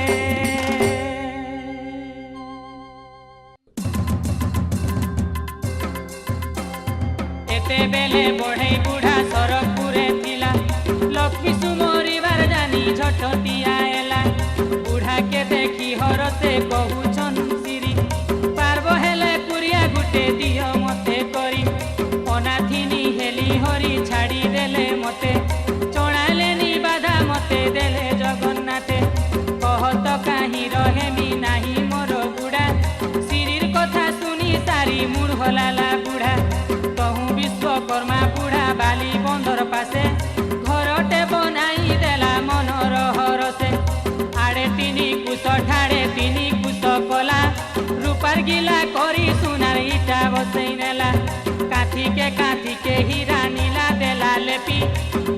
एते बेले बढ़ई बुढ़ा सरकपुरे थिला लक्ष्मी सुमरिबार जानी झटतिया एला बुढ़ा के देखी हरते कहूछन सिरी पार्ब हेले कुरिया गुटे दियो मते करी अनाथिनी हेली লাগিলা করি সোনার ইটা বসাই নেলা কাঠিকে হীরা নীলা দেলা লেপি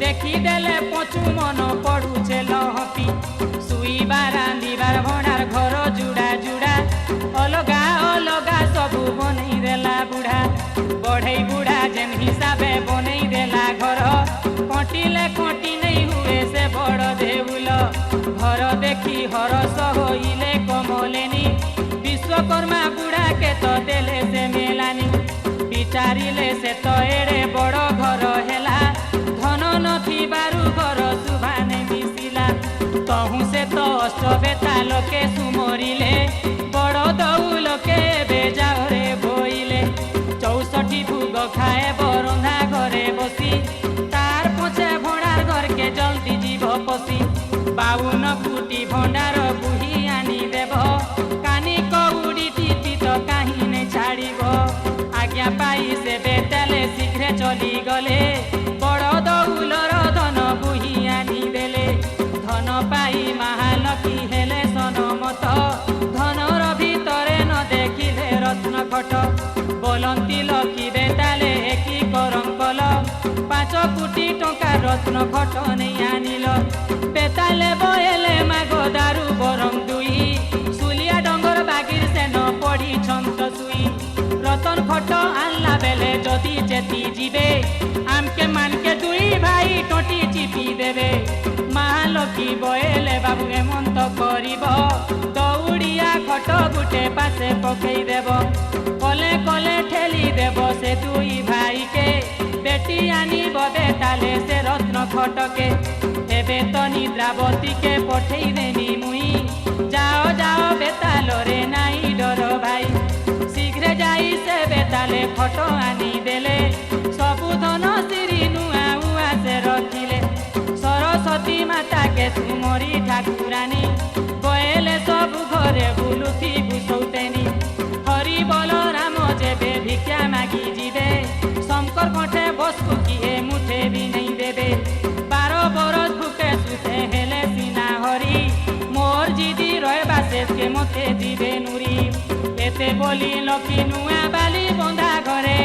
দেখি দেলে পচু মন পড়ুছে লহপি শুইবার রাঁধিবার ভণার ঘর জুড়া জুড়া অলগা অলগা সবু বনেই দেলা বুড়া বড়াই বুড়া যেন হিসাবে বনেই দেলা ঘর কটিলে কটি নেই হুয়ে সে বড় দেউল ঘর দেখি হরস হইলে কমলেনি বিশ্বকর্মা বুড়া কে তো দেলে সে মেলানি বিচারিলে সে তো এড়ে বড় ঘর হেলা ধন নথিবারু ঘর শুভানে মিশিলা তহু সে তো অষ্টবেতা লোকে সুমরিলে বড় দৌলকে বেজারে বইলে 64 ভোগ খায়ে বরন্ধা ঘরে বসি তার পছে ভণার ঘরকে জলদি জীব পশি 52 কোটি ভণ্ডার বুহি আনি দেব কানি কউড়ি টিপি তো কাহিনে ছাড়িব আজ্ঞা পাই সে বেতালে শীঘ্রে চলি গলে বড় দৌলর ধন বুহি আনি দেলে ধন পাই মহালক্ষ্মী হেলে সনমত ধনর ভিতরে ন দেখিলে রত্ন খট বলন্তি লক্ষ্মী বেতালে কি করম কল 5 কোটি টঙ্কা রত্ন খট নেই আনিল বেতালে বয়েলে মাগ দারু বরং দুই সুলিয়া ডঙ্গর বাগির সেন পড়ি ছন্ত সুই রতন খট আনলা বেলে যদি চেতি ଯିବେ আমকে মানকে দুই ভাই টটি চিপি দেবে মহালক্ষ্মী বয়েলে বাবু হেমন্ত করিব দৌড়িয়া খট গুটে পাশে পকেই দেব কলে কলে ঠেলি দেব সে দুই ভাইকে বেটি আনিব বেতালে সে রত্ন খটকে এবে তো নিদ্রাবতীকে পঠেই দেনি মুই যাও যাও বেতালরে নাই ডর ভাই শীঘ্রে যাই সে বেতালে খট আনি দেলে সবু ধন সিরি নুয়া উয়া সে রখিলে সরস্বতী মাতাকে সুমরি ঠাকুরানী বয়েলে সবু ঘরে বুলুথি বুঝৌতেনি হরি বল রাম যেবে ভিক্ষা মাগি ଯିବେ শঙ্কর কণ্ঠে বসু কিয়ে মুঠে भी नहीं দেবে 12 বরস ভুকে সুতে হেলে সিনা হরি মোর জিদি রহবা শেষকে মতে দিবে নুরি এতে বলি লক্ষ্মী নুয়া বালি বন্ধা ঘরে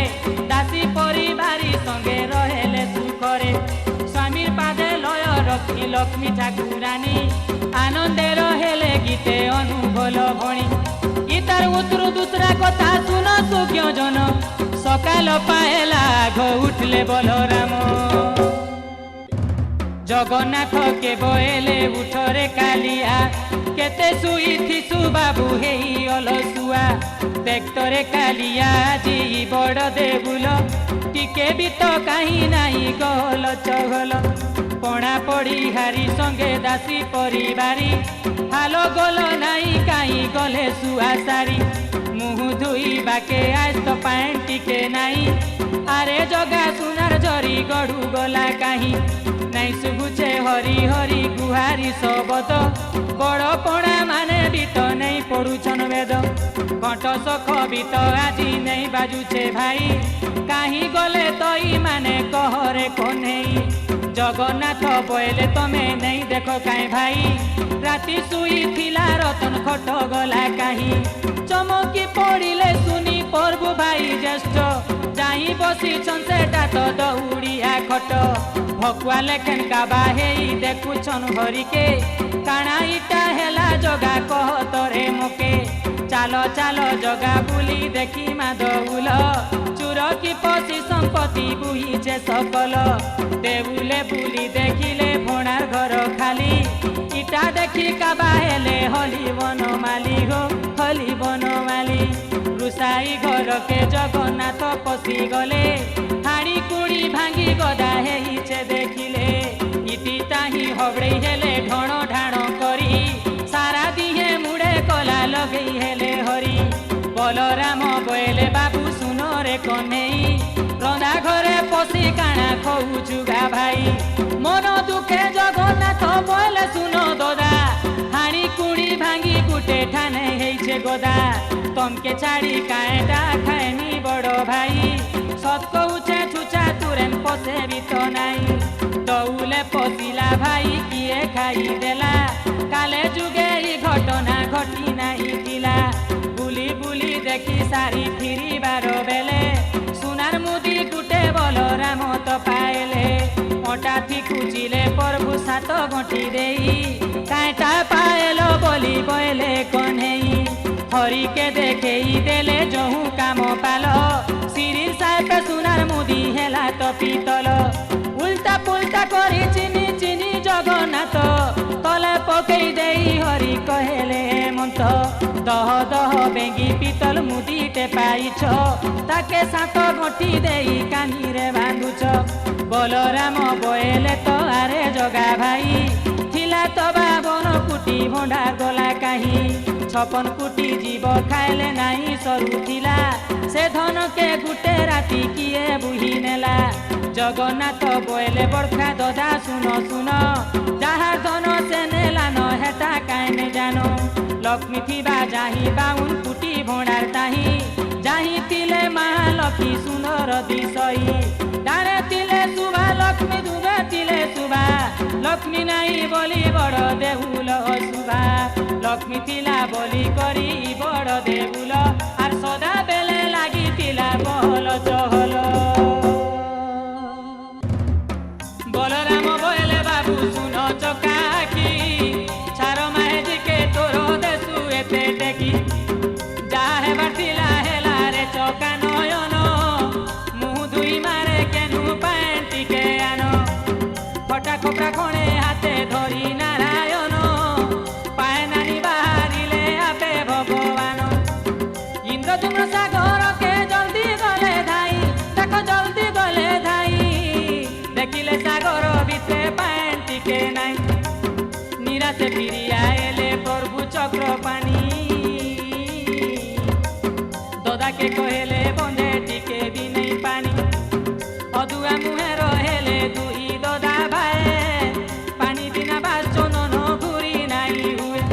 দাসী পরিবারী সঙ্গে রহেলে সুখরে স্বামীর পাদে লয় রক্ষী লক্ষ্মী ঠাকুরানী আনন্দে রহেলে গীতে অনুভল ভণী গীতার উত্তর দুসরা কথা শুন সুজ্ঞ জন সকাল পাহেলা ঘ উঠলে বলরাম জগন্নাথ কে বয়েলে উঠরে কালিয়া কেতে শুইথিসু বাবু হেই অলসুয়া দেখতরে কালিয়া জি বড় দেবুল টিকে বি তো কাহি নাই গল চগল পଣା পড়ি হারি সঙ্গে দাসী পরিবারি হালো গল নাই কাহি গলে সুয়া সারি মুহ ধুই বাকে আজ তো প্যান্ট টিকে নাই আরে জগা সুনার জরি গড়ু গলা কাহি নাই শুভুছে হরি হরি গুহারি শবদ বড় পଣା মানে বি তো নেই পড়ুছন বেদ কণ্ঠ সখ বি তো আজি নেই বাজুছে ভাই কাহি গলে তই মানে কহরে কনেই জগন্নাথ বয়েলে তমে নেই দেখো কাই ভাই রাতি শুই থিলা রতন খট গলা কাহি চমকি পড়িলে শুনি পর্বু ভাই জ্যেষ্ঠ যাই বসিছন সেটা তো দৌড়িয়া খট ভকুয়া লেখেন কাবা হেই দেখুছন হরিকে কাଣା ইটা হেলা জগা কহ তরে মোকে চালো চালো জগা বুলি দেখি মা দৌল চুর কি পশি সম্পত্তি বুহিছে সকল দেউলে বুলি দেখিলে ভণার ঘর খালি ইটা দেখি কাবা হেলে হলি বনমালি গো হলি বনমালি রুসাই ঘরকে জগন্নাথ পশি গলে হাড়ি কুড়ি ভাঙ্গি গদা হেইছে দেখিলে ইটিটা হি হবড়েই হেলে ঢণ ঢাণ করি সারা দিহে মুড়ে কলা লগেই হেলে হরি বলরাম বয়েলে বাবু শুনরে কনেই রন্ধা ঘরে পশি কাଣା খৌছু গা ভাই মন দুঃখে জগন্নাথ বয়েলে শুন দদা হাড়ি কুড়ি ভাঙ্গি গুটে ঠানে হেইছে গদা তমকে ছাড়ি কায়েটা খায়নি বড় ভাই সৎ কৌছে ছুচা তুরেন পশে বি তো নাই দৌলে পশিলা ভাই কিয়ে খাই দেলা কালে যুগে এই ঘটনা ঘটি নাই দিলা বুলি বুলি লেখি সারি ফিরিবার বেলে সোনার মুদি গুটে বলরাম তো পাইলে মোটাথি খুঁজিলে প্রভু সাত গঁঠি দেই কাঁটা পাইল বলি বইলে কন্হেই হরিকে দেখেই দেলে যহু কাম পাল সিরি সাহেব সোনার মুদি হেলা তো পিতল উল্টা পুল্টা করে চিনি চিনি জগন্নাথ তলে পকেই দেই হরি কহেলে হেমন্ত দহ দহ বেঙ্গি পিতল মুদিতে পাইছ তাকে সাত গঁঠি দেই কানিরে বাঁধুছ বলরাম বয়েলে তো আরে জগা ভাই থিলা তো বাবন কুটি ভଣ୍ଡା গলা কাহি 56 কোটি জীব খাইলে নাই সরুথিলা সে ধনকে গুটে রাতি কিয়ে বুহি নেলা জগন্নাথ বয়েলে বড়খা দদা শুন শুন যাহার ধন সে নেলা ন হেটা কাইনে জানো লক্ষ্মী থিবা যাহি 52 কোটি ভণ্ডার তাহি যাহি তিলে মহালক্ষ্মী সুন্দর দিশই ডারে তিলে শুভা লক্ষ্মী দুবে তিলে শুভা লক্ষ্মী নাই বলি বড় দেউল শুভা লক্ষ্মী থিলা বলি করি বড় দেউল আর সদা বেলে লাগি তিলা বহল চহল বলরাম বলে বাবু শুন চকাকি ছাড় মাহেজিকে তোর দেশু এতে টেকি যা হেবার থিলা হেলা রে চকা নয়ন মুহ দুই মারে কেনু প্যান্টিকে আনো ফটা খোপড়া খণে হাতে ধরি নারায়ণ পায়ে নানি বাহারিলে আপে ভগবান ইন্দ্রধূম্র সাগরকে জলদি গলে ধাই দেখো জলদি গলে ধাই দেখিলে সাগর ভিতরে প্যান্টিকে নাই নিরাশে ফিরিয়া এলে প্রভু চক্র পানি দদাকে কহেলে বন্ধে টিকে বি নেই পানি অদুয়া মুহে রহেলে দুই দদা ভায়ে পানি বিনা বাচন ঘুরি নাই হুয়ে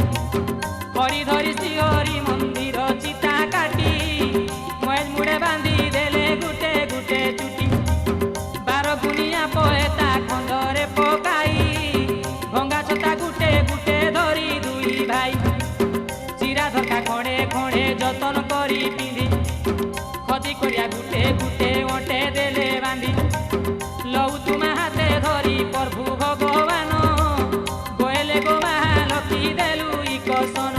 হরি ধরি শ্রীহরি মন্দির চিতা কাটি ময়েজ মুড়ে বাঁধি দেলে গুটে গুটে চুটি 12 গুনিয়া পয়েতা খন্দরে পকাই ভঙ্গা ছতা গুটে গুটে ধরি দুই ভাই চিরা ধরকা খড়ে খড়ে যতন করি পিঁধি ক্ষতি করিয়া গুটে গুটে ওটে দেলে বাঁধি লউ তুমা হাতে ধরি প্রভু ভগবান গোয়েলে গো মহালক্ষ্মী দেলু ই কসন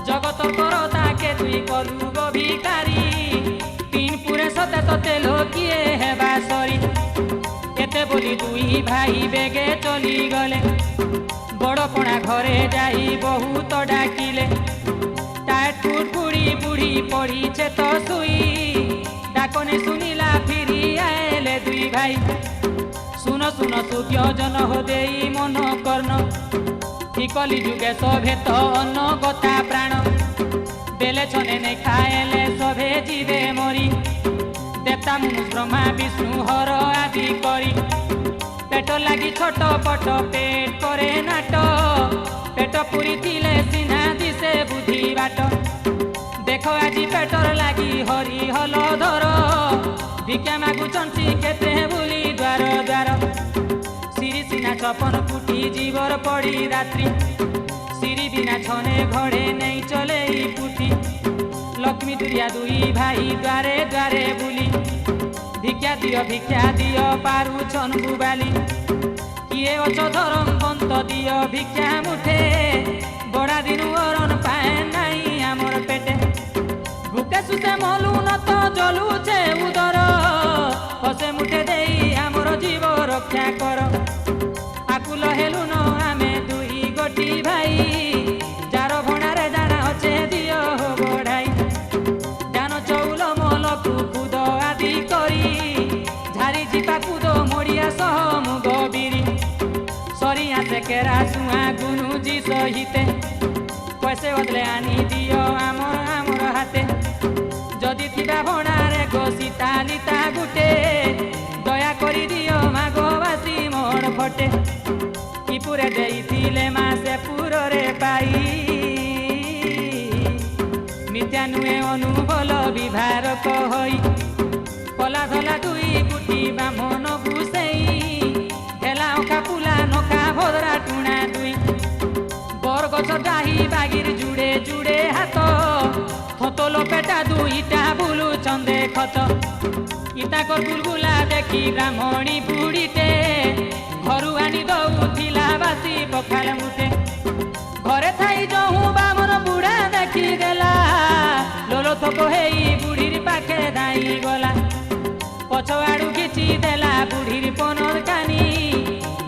জগত কর তাকে তুই কলু গো ভিকারি পিনপুরে সতে ততে লোকিয়ে হেবা সরি এতে বলি দুই ভাই বেগে চলি গলে বড়পণা ঘরে যাই বহুত ডাকিলে টাট ফুড়ফুড়ি বুড়ি পড়িছে তো শুই ডাকনে শুনিলা ফিরি আইলে দুই ভাই শুন শুন সুজ্ঞ জন হদেই মন কর্ণ কলি যুগে সভে তো অন্ন কথা প্রাণ বেলে ছনে নে খাইলে সভে জীবে মরি দেবতা মুনু ব্রহ্মা বিষ্ণু হর আদি করি পেট লাগি ছোট পট পেট করে নাট পেট পুরি থিলে সিনা দিশে বুদ্ধি বাট দেখ আজি পেটর লাগি হরি হল ধর ভিক্ষা মাগুচন্তি কেতে বুলি দ্বার দ্বার সিরি সিনা 56 কোটি জীবর পড়ি রাত্রি সিরি বিনা ছনে ঘড়ে নেই চলে পুথি লক্ষ্মী দুরিয়া দুই ভাই দ্বারে দ্বারে বুলি ভিক্ষা দিও পারুছন বুবালি কিয়ে অছ ধরম বন্ত দিও ভিক্ষা মুঠে বড়া দিনু অরণ পায় নাই আমার পেটে ভুকে সুতে মলু নত জলুছে উদর হসে মুঠে দেই আমার জীব রক্ষা কর আকুল হেলু ন আমি দুই গোটি ভাই যার ভণারে জানা হচ্ছে দিও বড়াই জান চৌল মলকু কুদ আদি করি ঝারি জিপা কুদ মরিয়া সহ মুগ বিরি সরিয়া সে কেরা সুয়া গুনুজি সহিতে পয়সে বদলে আনি দিও আমার হাতে যদি থিবা ভণারে গো সীতা লিতা গুটে দয়া করি দিও মাগবাসী মোর ফটে কিপুরে দেইছিলে মাসে পুররে পাই মিথ্যা নুয়ে অনুবল বিভার কহই কলা ধলা দুই কুটি বামন বুসেই হেলা ওখা পুলা নখা ভদ্রা টুଣା দুই বরগছ ডাহি বাগির জুড়ে জুড়ে হাত থতল পেটা ତାଙ୍କର ବୁଲବୁଲା ଦେଖି ବ୍ରାହ୍ମଣୀ ବୁଢ଼ୀଟେ ଘରୁ ଆଣି ଦଉଥିଲା ବାସି ପଖାଳ ମୁଠେ। ଘରେ ଥାଇ ଯହୁଁ ବାମନ ବୁଢ଼ା ଦେଖିଦେଲା ଲୋଲ ଥୋପ ହେଇ ବୁଢ଼ୀର ପାଖେ ଧାଇଁ ଗଲା। ପଛ ଆଡ଼ୁ କିଛି ଦେଲା ବୁଢ଼ୀର ପନର କାନି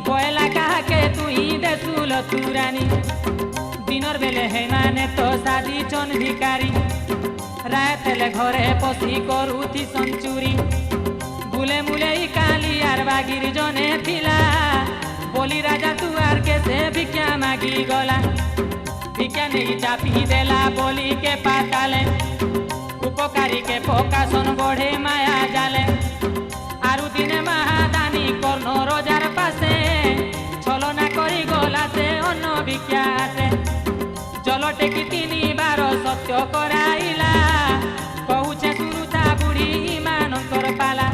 বয়লা কাহাকে তুই দেশুল তুরানি। দিনর বেলে হেমানে তো সাজিছন ভিকারি রাত হেলে ঘরে পশি করুথি সঞ্চুরি। বুলে মুলে কালিয়ার বাগির জনে থিলা বলি রাজা তুয়ার কেসে ভিক্ষা মাগি গলা। ভিক্ষা নেই চাপি দেলা বলি কে পাতালে উপকারী কে প্রকাশন বঢ়ে মায়া জালে। আরু দিনে মহাদানী কর্ণ রোজার পাশে ছলনা করি গলা সে অন্য ভিক্ষা আসে। জল টেকি তিনিবার সত্য করাইলা কহুছে শুনুতা বুড়ি ইমানঙ্কর পালা।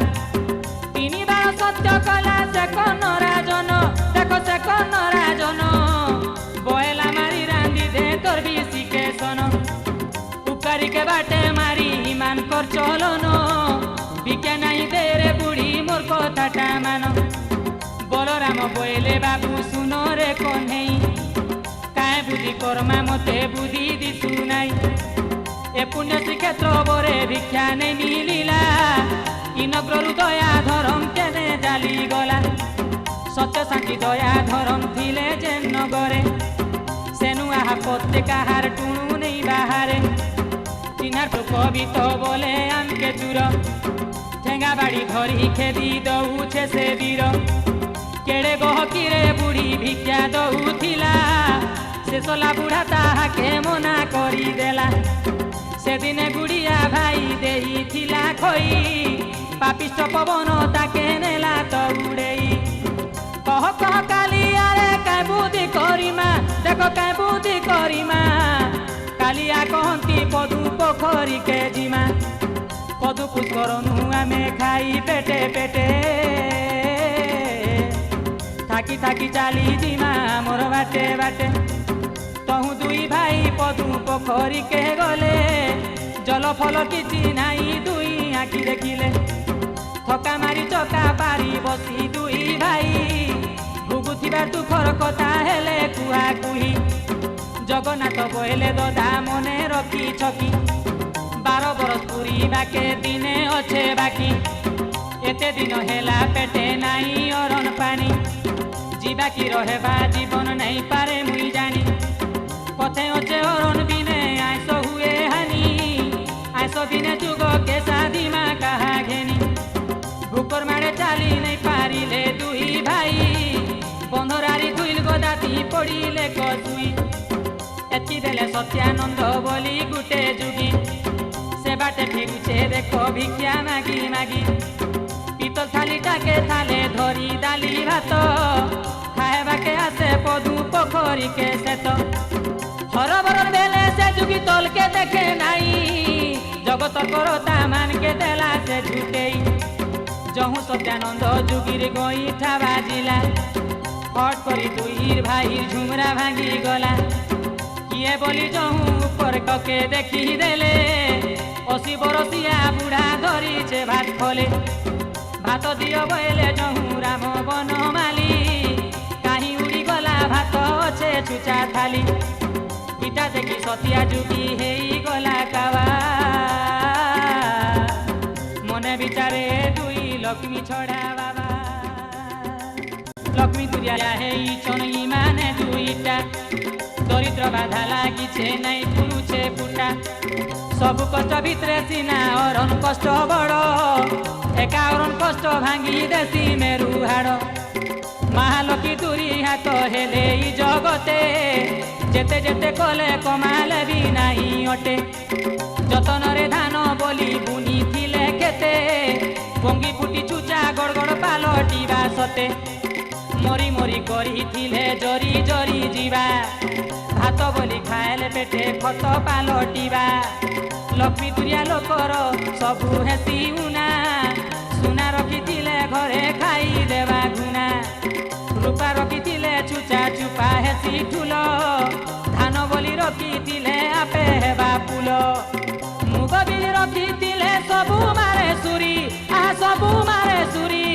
তিনিবার সত্য কলা সে কর্ণ রাজন দেখো সে কর্ণ রাজন বয়লা মারি রান্ধি দে তোর বিশিকে শোন। উপকারীকে বাটে মারি ইমান কর চলন ভিক্ষা নাই দে রে বুড়ি মোর কথাটা মান। বলরাম বইলে বাবু শুনো রে কন্হেই কায় বুদ্ধি কর্মা মতে বুদ্ধি দিশু নাই। এ পুণ্য শ্রীক্ষেত্র বরে ভিক্ষা নেই মিলিলা ইনগ্ররু দয়া ধরম কেনে জালি গলা। সত্য শান্তি দয়া ধরম থিলে যেন নগরে সেনু আহা পত্তে কাহার টুণু নেই বাহারে। চিনার তো কবিত বলে আমকে চুর ঠেঙ্গা বাড়ি ধরি খেদি দৌছে সে বীর। কেড়ে গহকিরে বুড়ি ভিক্ষা দৌথিলা শেষলা বুড়া তাহাকে মনা করি দেলা। সেদিনে গুড়িয়া ভাই দেইথিলা খই পাপিষ্ট পবন তাকে নেলা তো উড়েই। কহ কহ কালিয়ারে কায় বুদ্ধি করিমা দেখো কায় বুদ্ধি করিমা। কালিয়া কহନ୍ତି পদু পোখরীকে জিমা পদু পুষ্করণু আমি খাই পেটে পেটে। থাকি থাকি চালি জিমা মোর বাটে বাটে। তহু দুই ভাই পদু পোখরীকে গলে জল ফল কিছু নাই দুই আঁকি দেখিলে। থকা মারি চকা পারি বসি দুই ভাই ভুগুথিবা দুঃখর কথা হেলে কুহা কুহি। জগন্নাথ বইলে দদা মনে রকি ছকি 12 বরস পুরি বাকে দিনে অছে বাকি। এতে দিন হেলা পেটে নাই অরণ পানি যা কি রহেবা জীবন নাই পারে মুই জানি। পথে অছে অরণ বিনে আইস হুয়ে হানি আইস দিনে যুগ কে সাদিমা কাহা ঘেনি। ভুকর মাড়ে চালি নাই পারিলে দুই ভাই বন্ধরারি ধুইল গদাতি পড়িলে কসুই। এতি দেলে সত্যানন্দ বলি গুটে যুগী সে বাটে ফিরুছে দেখো ভিক্ষা মাগি মাগি। পিতল থালিটাকে থালে ধরি ডালি ভাত খাইবাকে আসে পদু পোখরীকে সেত। হরবরর বেলে সে যুগী তলকে দেখে নাই জগতর করতা মানকে দেলা সে ঝুটেই। যহু সত্যানন্দ যুগীর গইঠা বাজিলা হট করি দুইর ভাইর ঝুমরা ভাঙি গলা। কিয়ে বলি যহু উপর ককে দেখি দেলে 80 বরসিয়া বুড়া ধরিছে ভাত খোলে। ভাত দিও বইলে যহু রাম বনমালী কাহি উড়ি গলা ভাত অছে চুচা থালি। ইটা দেখি সতিয়া যুগী হেই গলা কাওয়া মনে বিচারে দুই লক্ষ্মী ছড়া বাবা। লক্ষ্মী তুরিয়া হেই ছন ইমানে দুইটা দরিদ্র বাধা লাগিছে নাই পুরুছে ফুটা। সবু কষ্ট ভিতরে সিনা অরণ কষ্ট বড় একা অরণ কষ্ট ভাঙ্গি দেশি মেরু হাড়। মহালক্ষ্মী তুরি হাত হেলে ই জগতে যেতে যেতে কলে কমালে বি নাই অটে। যতনরে ধান বলি বুনি থিলে খেতে ভঙ্গি ফুটি চুচা গড় গড় পালটিবা সতে। মরি মরি করিথিলে জরি জরি ଯିବା ভাত বলি খাইলে পেটে খত পালটিবা। লক্ষ্মী তুরিয়া লোকর সবু হেসি উনা সুনা রখিথিলে ঘরে খাই দেবা গুনা। রূপা রখিথিলে চুচা চুপা হেসি ঠুল ধান বলি রখিথিলে আপে হেবা ফুল। মুগ বিল রখিথিলে সবু মারে সুরি আহা सबू मारे सुरी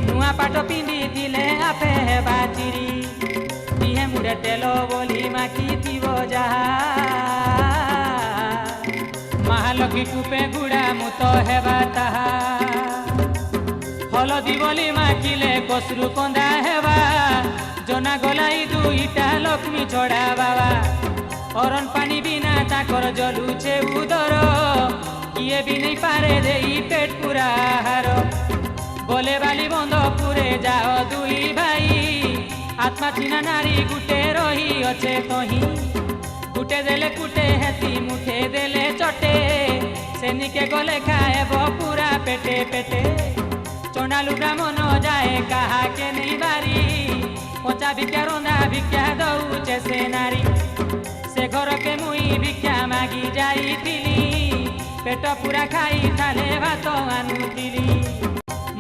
नुआ पाट पिंदी दिले आपे हेबा चिरी दिहे मुड़े तेल बोली माखी थीबो जहा महालक्ष्मी कूपे गुड़ा मुत हेबा ताहा हलदी बोली माखिले कसरु कंदा हेबा जना गलाई दुईटा लक्ष्मी चढ़ा बाबा अरन पानी बिना ताकर जलुचे उदर किए भी नहीं पारे दे पेट पूरा हार बोले बाली बंद पुरे जाओ दुई भाई आत्मा चिना नारी गुटे रही अच्छे कहीं गुटे देले कुटे हेती मुठे देले चटे सेनिके गले खाएब पूरा पेटे पेटे चंडालू ब्राह्मण जाए कहा के नहीं बारी पचा भिक्षा रंधा भिक्षा दौचे से नारी से घर के मुई भिक्षा मागी जाई पेट पूरा खाई थाले भात आनुली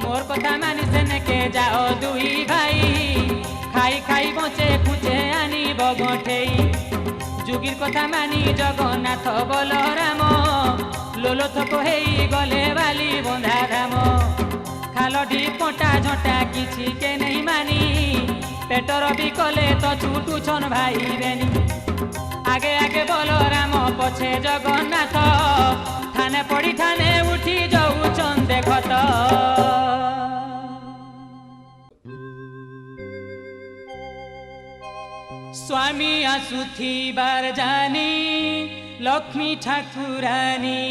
मोर कथा मानी सेनेके जाओ दुई भाई खाई खाई बचे खुचे आनी बगठेई जुगिर कथा मानी जगन्नाथ बलराम लोलो थक हेई गले बाली बंधा धाम खालडी पटा झटा किछि के नहीं मानी पेटर भी कले तो छुटू छन भाई बेनी आगे आगे बलराम पछे जगन्नाथ थाने पड़ी थाने उठी जाऊछन देखत स्वामी आसुथी बार जानी लक्ष्मी ठाकुरानी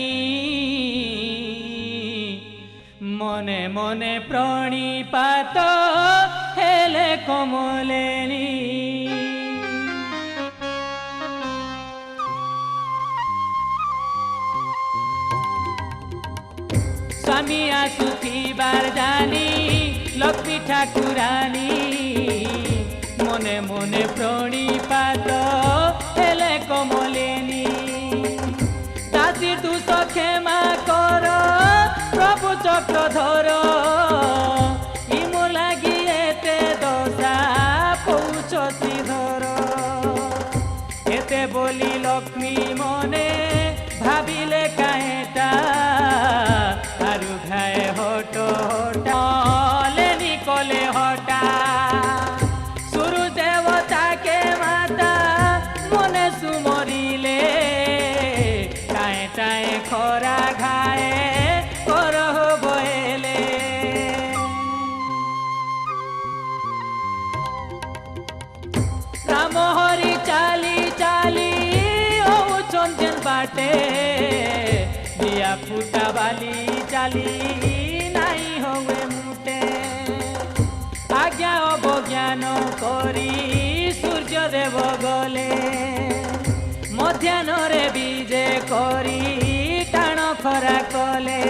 मने मने प्रणिपात हेले कमलेनी स्वामी आसुथी बार जानी लक्ष्मी ठाकुरानी मने मने प्रणिपात हेले कमलेनी दासी तू सखेमा कर प्रभु चक्रधर इमो लागी एते दशा पौछ श्रीधर एते बोली लक्ष्मी मने भाविले काहेटा आरु घाए हट हटा लेनी कले हटा सुरु देवता के माता मने सुमरिले काए टाए खरा घाए करह बहेले राम हरि चाली चाली ओ चंदन बाटे दिया फुटा बाली चाली नहीं होवे मुटे आज्ञा अवज्ञान करी सूर्य देव गले मध्याह्न रे बीजे करी टाण खरा कले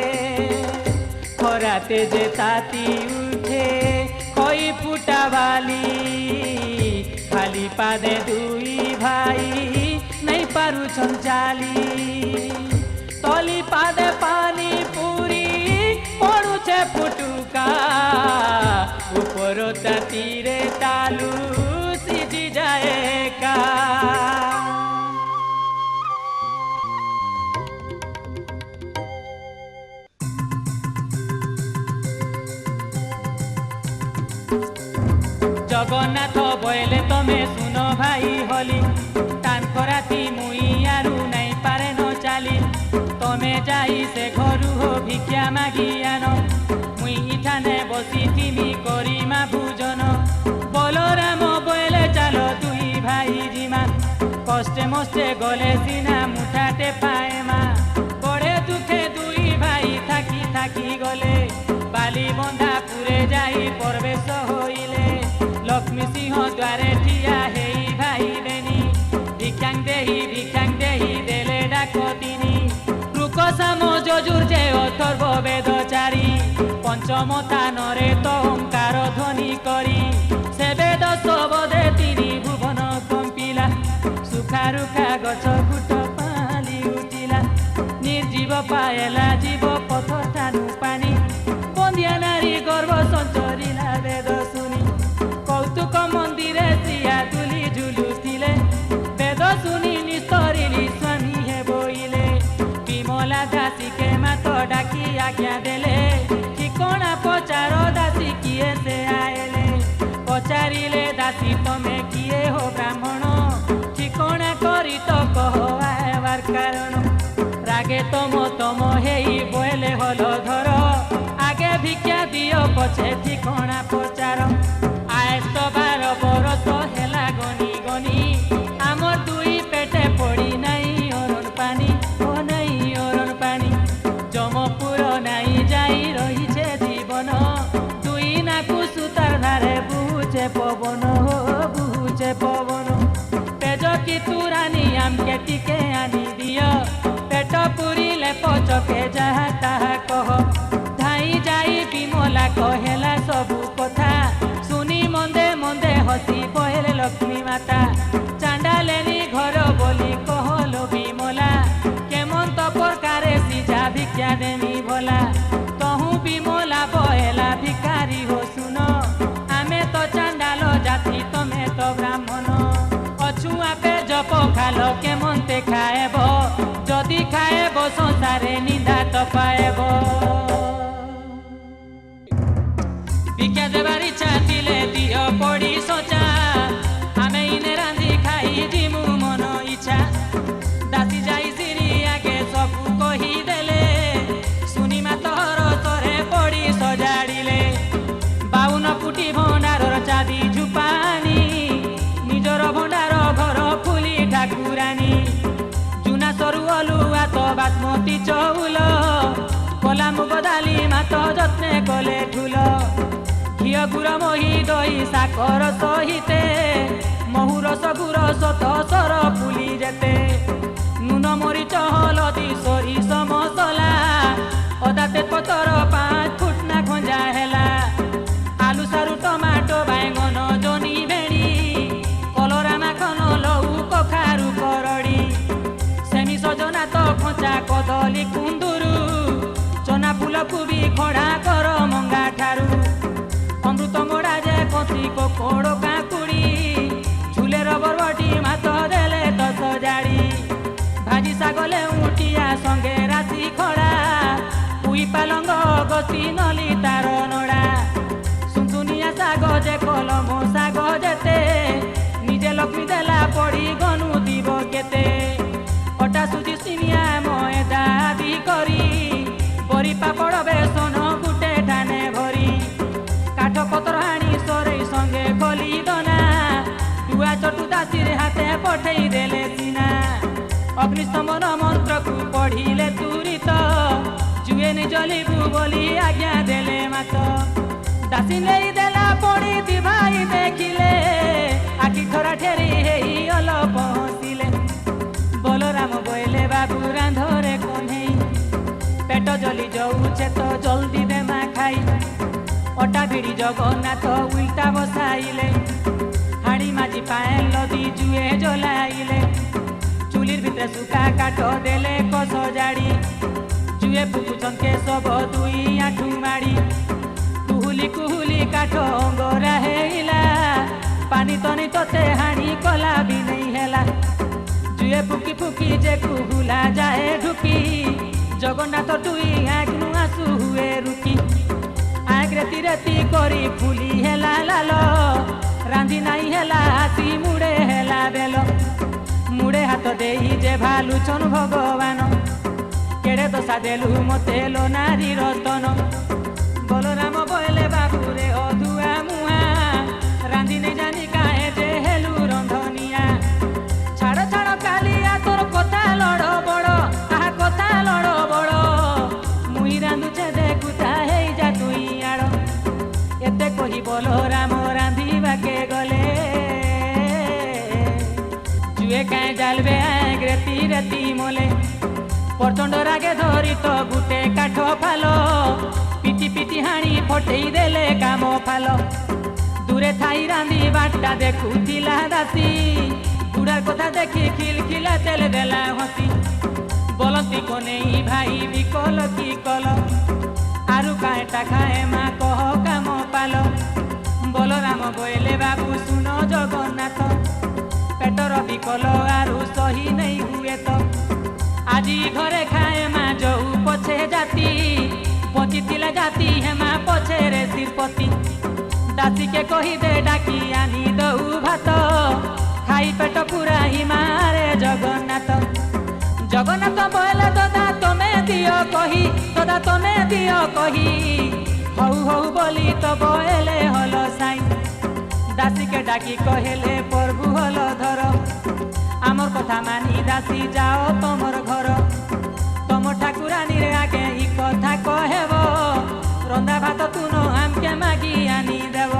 खरा तेजे ताती उठे खई फुटा बाली खाली पादे दुई भाई नहीं पारु चाली तली पादे पानी पूरी पड़ुछे फुटुका ऊपर तीरे तालू सिझी जाए का जगन्नाथ बोले तमे सुनो भाई होली टान कराती मुई आरु नहीं पारे न चाली तमे जाई से घरु हो भिक्षा मागी आनो मुई इठाने बसी थिमी करी मा भोजन बलराम बोले चलो दुई भाई जिमा कष्टे मष्टे गले सिना मुठाटे पाए मा बड़े दुखे दुई भाई थाकी थाकी गले बाली बंधा पुरे जाई प्रवेश होइले लक्ष्मी सिंह द्वारे ठिया हेई भाई बेनी भिक्षांग देही देले डाकतिनी रुक साम যজুর যে অথর্ব বেদচারী পঞ্চম থানরে তঙ্কার ধ্বনি করি সে বেদ সবদে তিনি ভুবন কম্পিলা সুখা রুখা গছ গুট পালি উঠিলা নির্জীব পায়েলা জীব পথ টানু পানি বন্দিয়া নারী গর্ভ সঞ্চরিলা বেদ শুনি কৌতুক মন্দিরে শ্রিয়া তুলি ঝুলুছিলে বেদ শুনি নিস্তরিলি স্বামী হে বইলে বিমলা দাসীকে মাত ডাকি আজ্ঞা দেলে তম তম হেই বলে হল ধর আগে ভিক্ষা দিও পছে ঠিকଣା পচার আয়স 12 বরষ হেলা গনি গনি আমার দুই পেটে পড়ি নাই অরণ পানি ও নাই অরণ পানি যমপুর নাই যাই রহিছে জীবন দুই নাকু সুতার ধারে বুঝে পবন বুঝে পবন তেজ কি তুরানি আমকে টিকে আনি দিও পেট পুরিলে পচকে যাহা তাহা কহ ধাই যাই বিমলা কহেলা সবু কথা শুনি মন্দে মন্দে হসি পহেলে লক্ষ্মী মাতা চান্ডালেনি ঘর বলি কহলো বিমলা কেমন তো প্রকারে সিজা ভিক্ষা দেমি ভোলা তহু বিমলা বহেলা ভিকারি হো শুন আমি তো চান্ডাল জাতি তুমি তো ব্রাহ্মণ অছু আপে জপ খাল কেমনতে খাएब যদি খাएब সংসারে নিন্দা তো পাएब ভিক্ষা দেবার ইচ্ছা দিলে দিও পড়ি সোচা আমি ইনে রাঁধি খাই দিমু মন ইচ্ছা দাসি যাই সিরি আগে সবু কহি দেলে শুনি মা তোর তরে পড়ি সজাড়িলে 52 ফুটি ভণ্ডারর চাঁদি ঝুপানি নিজর ভণ্ডার ঘর ফুলি ঠাকুরানী জুনা সরু অলুয়া তো বাসমতি চৌল কলা মুগ ডালি মাত যত্নে কলে ঠুল ঘিয় গুড় মহি দই সাকর সহিতে মহুরস গুরস তো সর ফুলি যেতে নুন মরিচ হলদি সরিষ মসলা অদা তেজপতর 5 ফুটনা খঞ্জা হেলা আলু সারু টমাটো বাইগন জনি ভেড়ি কলরা মাখন লউ কখারু করড়ি সেমি সজনা তো খঞ্চা কদলি কুন্দুরু চনা ফুল কুবি খড়া কর মঙ্গা ঠারু অমৃত মোড়া যে কষি কোকড় কাকুড়ি ঝুলের বরবটি মাত দেলে তো সজাড়ি ভাজি শাগলে উঠিয়া সঙ্গে রাশি খড়া পুই পালঙ্গ গছি নলি তার নড়া সুনসুনিয়া শাগ যে কলম শাগ যেতে নিজে লক্ষ্মী দেলা পড়ি গনু দিব কেতে অটা সুজি সিমিয়া ময়দা আদি করি বরি পাপড় বেসন গুটে ঠানে ভরি কাঠ পতর হাণি সরেই সঙ্গে কলি দনা দুয়া চটু দাসির হাতে পঠেই দেলে সিনা অগ্নিস্তম্ভন মন্ত্রকু পড়িলে তুরিত জুয়ে নি জ্বলিবু বলি আজ্ঞা দেলে মাত দাসী নেই দেলা পড়ি দিভাই দেখিলে আখি খরা ঠেরি হেই অল পহঁচিলে বলরাম বইলে বাবু রাঁধরে কন্হেই পেট জ্বলি যাউছে তো জলদি দেমা খাই অটা ভিড়ি জগন্নাথ উল্টা বসাইলে হাড়ি মাঝি পায়ে লদি জুয়ে জ্বলাইলে চুলির ভিতরে শুকা কাঠ দেলে কষ জাড়ি জুয়ে ফুকুছনকে সব দুই আঠু মাড়ি কুহুলি কুহুলি কাঠ অঙ্গরা হেইলা পানি তনি তোতে হাড়ি কলা বি নেই হেলা জুয়ে ফুকি ফুকি যে কুহুলা যায় ঢুকি জগন্নাথ টুই আগ্নু আসু হুয়ে রুকি আগ রেতি রেতি করি ফুলি হেলা লাল রাঁধি নাই হেলা হাসি মুড়ে হেলা বেল মুড়ে হাত দেই যে ভালুছন ভগবান কেড়ে দশা দেলু মতে লো নারী রতন বলরাম বইলে বাবুরে অধুয়া মুয়া রাঁধি নেই জানি কাহে যে হেলু রন্ধনিয়া ছাড় ছাড় কালিয়া তোর কথা লড় বড় আহা কথা লড় বড় মুই রাঁধুছে দেখুতা হেই যা তুই আড় এতে কহি বলরাম রাঁধিবাকে গলে জুয়ে কায় জালবে আগ রেতি রেতি মলে প্রচণ্ড রাগে ধরি তো গুটে কাঠ ফাল পিটি পিটি হাণি ফটেই দেলে কাম ফাল দূরে থাই রাঁধি বাটটা দেখুছিলা দাসী বুড়ার কথা দেখি খিলখিলা তেলে দেলা হসি বলতি কোনেই ভাই বিকল কি কল আরু কাঁটা খায় মা কহ কাম পাল বলরাম বইলে বাবু শুন জগন্নাথ পেটর বিকল আরু সহি নেই হুয়ে তো আজি ঘরে খায় মা যৌ পছে জাতি বচিতিলে জাতি হেমা পছে রে শ্রীপতি দাসীকে কহি দে ডাকি আনি দৌ ভাত খাই পেট পুরা হিমারে জগন্নাথ জগন্নাথ বলে দাদা তুমি দিও কহি তোদা তনে দিও কহি হউ হউ বলি তো বলে হল সাই দাসীকে ডাকি কহেলে প্রভু হল ধর আমার কথা মানি দাসী যাও তোমার ঘর তোম ঠাকুরানীর আগে ই কথা কহেব রন্ধা ভাত তুনো আমকে মাগি আনি দেব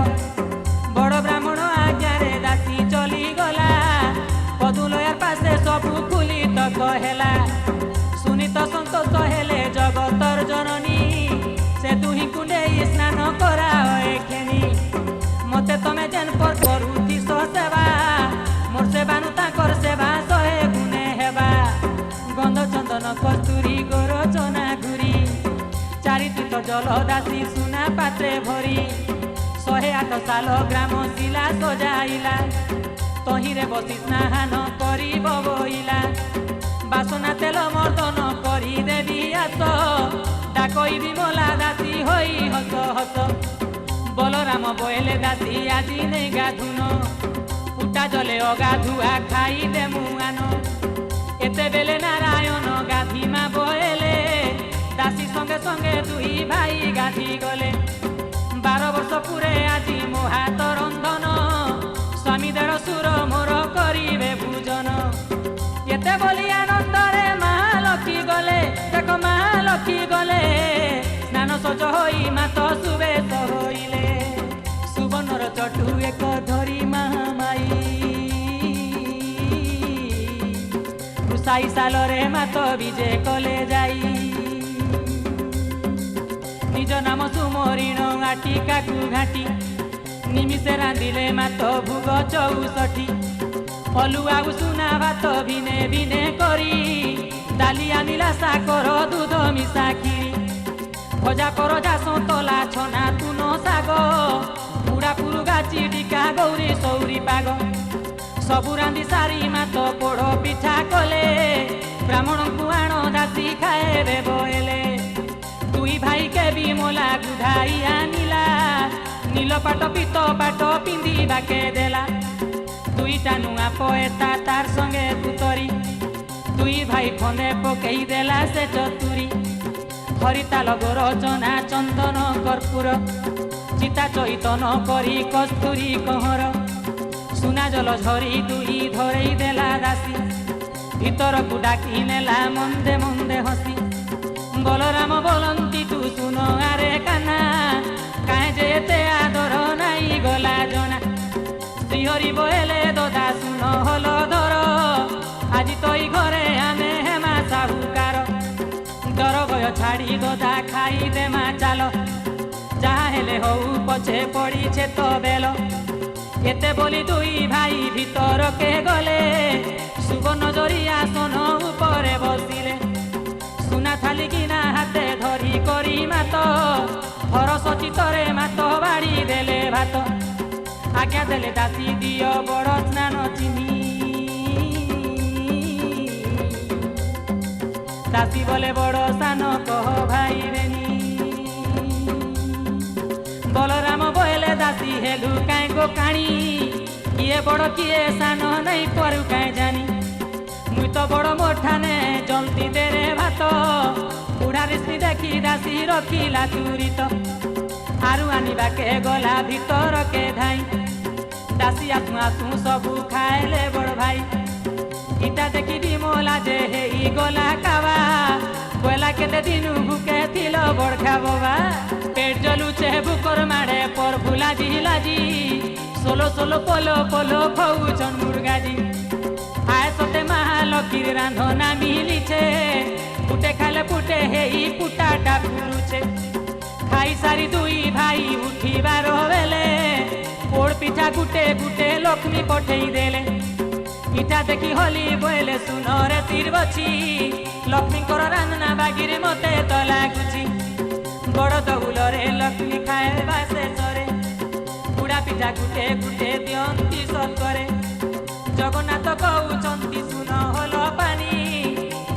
বড় ব্রাহ্মণ আজ্ঞারে দাসী চলি গলা পদুলয়ার পাশে সবু খুলি তো কহেলা শুনি তো সন্তোষ কহেলে জগতর জননী সে তুহি কুণ্ডে স্নান করা এখেনি মতে তুমি যেন পর করুথিস সেবা মোর সেবানু তাকর সেবা সহে গুণে হেবা গন্ধ চন্দন কস্তুরী গোরচনা ঘুরি চারিতীর্থ জল দাসী সুনা পাত্রে ভরি 108 সাল গ্রাম শিলা সজাইলা তহিরে বসি স্নাহান করিব বইলা বাসনা তেল মর্দন করি দেবী আস ডাকই বিমলা দাসী হই হস হস বলরাম বইলে দাসী আজি নেই গাধুন ফুটা জলে অগাধুয়া খাই দেমু আন এতে বেলে নারায়ণ গাধিমা বইলে দাসী সঙ্গে সঙ্গে দুই ভাই গাধি গলে 12 বর্ষ পুরে আজি মোহাত রন্ধন স্বামী দেড় সুর মোর করিবে ভোজন এতে বলি আনন্দরে মহালক্ষ্মী গলে দেখ মহালক্ষ্মী গলে স্নান সজ হই মাত সুবেশ হইলে সুবর্ণর চটু এক ধরি মহামাই রুসাই সালরে মাত বিজে কলে যাই নিজ নাম সুমরিণ আটি কাকু ঘাটি নিমিষে রাঁধিলে মাত ভোগ 64 অলুয়া উষুনা ভাত ভিনে ভিনে করি ডালি আনিলা সাকর দুধ মিশা খিরি ভজা কর যা সন্তলা ছনা তুন শাগ পুরা পুরুগা চিডিকা গৌরী সৌরি পাগ সবু রাঁধি সারি মাত পোড় পিঠা কলে ব্রাহ্মণଙ୍କୁ আଣ দাসী খাଏବେ বଏଲେ দুই ভাইকে বিমলা গুধাই আনিলা নীল পাট পিত পাট পিন্ধিবাকে দেলা দুইটা নুয়া পয়েতা তার সঙ্গে তুতরি দুই ভাই খন্দে পকেই দেলা সে চতুরি হরিতাল গোরচনা চন্দন কর্পূর চিতা চৈতন করি কস্তুরী কহর সুনা জল ঝরি দুই ধরেই দেলা দাসী ভিতরকু ডাকি নেলা মন্দে মন্দে হসি বলরাম বলন্তি তু শুন আরে কানা কাহে যে এতে আদর নাই গলা জনা শ্রীহরি বলে দদা শুন হল ধর আজি তই ঘরে আনে হেমা সাহুকার ডর ভয় ছাড়ি দদা খাই দেমা চাল যাহা হেলে হউ পছে পড়িছে তো বেল এতে বলি দুই ভাই ভিতরকে গলে সুবর্ণ জরিয়া আসন উপরে বসিলে সুনা থালি কিনা হাতে ধরি করি মাত হরস চিতরে মাত বাড়ি দেলে ভাত আজ্ঞা দেলে দাসী দিও বড় স্নান চিনি দাসী বলে বড় স্নান কহ ভাই রেনি বলরাম বলে দাসী হেলু কাই গো কাণী কিয়ে বড় কিয়ে সান নাই পরু কাই জানি মুই তো বড় মোঠানে জলদি দেরে ভাত বুড়া ঋষি দেখি দাসী রখিলা চুরিত আরু আনিবাকে গলা ভিতরকে ধাই দাসী আসু আসু সবু খাইলে বড় ভাই ইটা দেখি বিমলা যে হেই গলা কাবা কয়লা কেতে দিনু ভুকে থিল বড় খাববা পেট জলুছে বুকর মাড়ে পর ভুলাজি লাজি সোলো সোলো পলো পলো খৌছন মুরগাজি আয় সতে মহালক্ষীর রান্ধনা মিলিছে ফুটে খালে ফুটে হেই ফুটাটা ফুলুছে খাই সারি দুই ভাই উঠিবার বেলে পোড় পিঠা গুটে গুটে লক্ষ্মী পঠেই দেলে ইটা দেখি হলি বইলে সুনরে তীর বছি লক্ষ্মীঙ্কর রান্না বাগিরে মতে তো লাগুছি বড় দৌলরে লক্ষ্মী খাଇବା ଶେଷରେ ବୁଢ଼ା ପିଠା ଗୁଟେ ଗୁଟେ ଦିଅନ୍ତି ସତରେ ଜଗନ୍ନାଥ କହୁଛନ୍ତି ଶୁଣ ହଲ ପାଣି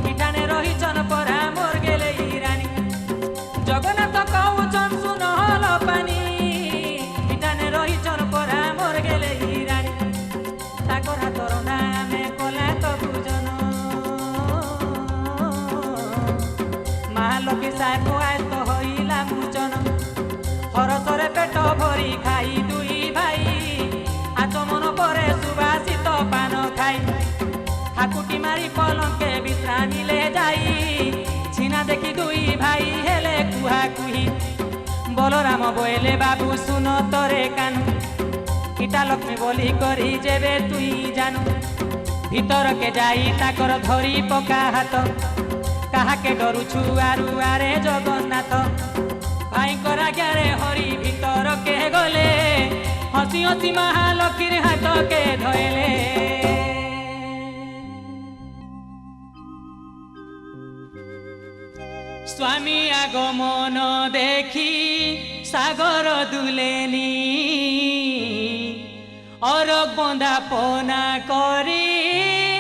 ପିଠାନେ ରହିଛନ ପରା ମୋର ଗେଲେ ରାଣୀ ଜଗନ୍ନାଥ କହୁଛନ୍ ଶୁଣ ହଲ ପାଣି ପିଠାନେ ରହିଛନ ପରା ମୋର ଗେଲେ ରାଣୀ ତାଙ୍କର ହାତ ରନ୍ଧା ଆମେ କଲା ତ ଭୋଜନ বেলাକୁ ଆୟତ ହୋଇଲା ମୁଚନ ହରସରେ ପେଟ ଭରି ଖାଇ ଦୁଇ ଭାଇ ଆଚମନ ପରେ ସୁବାସିତ ପାନ ଖାଇ ହାକୁଟି ମାରି ପଲଙ୍କେ ବିଶ୍ରାମିଲେ ଯାଇ ଛିନା ଦେଖି ଦୁଇ ଭାଇ ହେଲେ କୁହା କୁହି বলরাম বইলে বাবু শুন তরে কানু ইটা লক্ষ্মী বলি করি যেবে তুই জানু ভিতরকে যাই তাকর ধরি পকা হাত কাহাকে ডরুছু আরু আরে জগন্নাথ ভাইঙ্কর আজ্ঞারে হরি ভিতরকে গলে হসি হসি মহালক্ষ্মীর হাতকে ধইলে স্বামী আগমন দেখি সাগর দুলেনি অরগ বন্দাপনা করি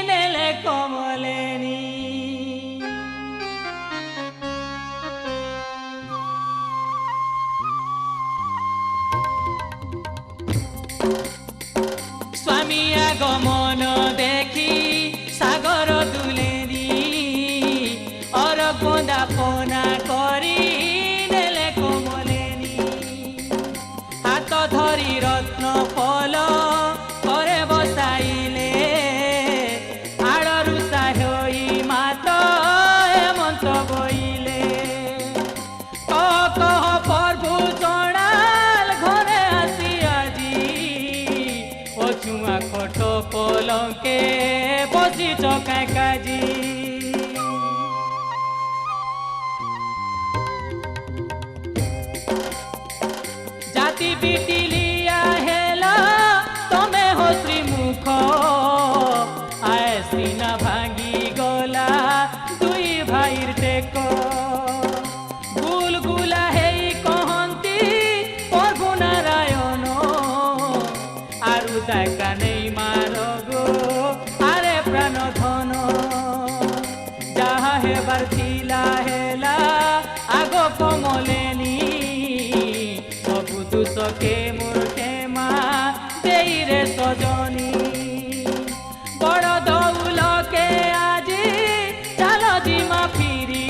নেলে কমলেনি স্বামী আগমন দেখি সাগর দুলেনি অরগ বন্দাপনা করি নেলে কমলেনি হাত ধরি রত্ন পল করে বসাইলে আড়রু সাহই মাত হেমন্ত বইলে কহ প্রভু চড়াল ঘরে আসি আজি অচুয়া খট পলকে বসি চকায় কাজি জাতি বিটিলিয়া হেলা তমে হো শ্রীমুখ আয়সি না ভাঙ্গি গলা দুই ভাইর টেক গুলগুলা হেই কহন্তি প্রভু নারায়ণ আরু দেখা নেই মারগ আরে প্রাণ ধন যাহা হেবার থিলা হেলা আগ কমলেনি দুসকে মূর্খে মা দেই রে সজনী বড় দৌলকে আজি চাল জিমা ফিরি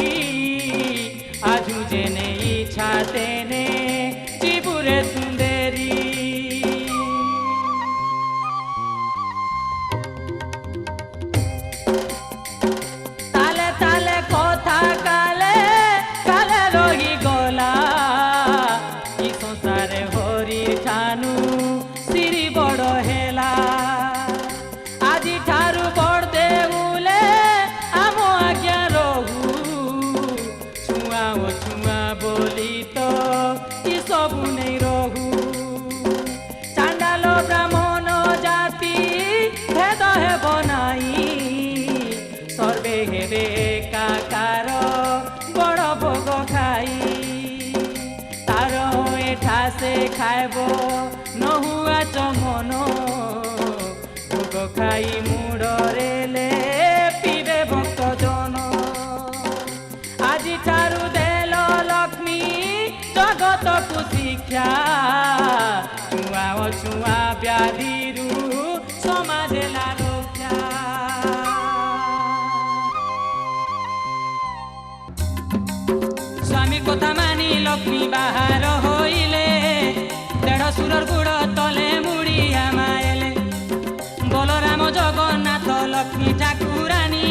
আজু জেনে ইচ্ছা তেনে জীবুরে সুন্দরী তালে তালে কথা কালে কালে রহি গলা সংসারে হরি ঠানু শ্রী বড় হেলা আজি ঠারু বড় দেউলে আম আজ্ঞা রহু ছুয়া ও ছুয়া বলি তো কি সবু নেই রহু চাণ্ডাল ব্রাহ্মণ জাতি ভেদ হেব নাই সর্বে হেবে একাকার বড় ভোগ খাই তার ঠাসে খাইব নহুয়া চমন ভোগ খাই মুড়রেলে পিবে ভক্ত জন আজি ঠারু দেল লক্ষ্মী জগতকু শিক্ষা ছুয়া অছুয়া ব্যাধিরু সমাজেলা রক্ষা স্বামী কথা মানি লক্ষ্মী বাহার হইলে দেড় সুরর গুড় তলে মুড়িয়া মায়েলে বলরাম জগন্নাথ লক্ষ্মী ঠাকুরানী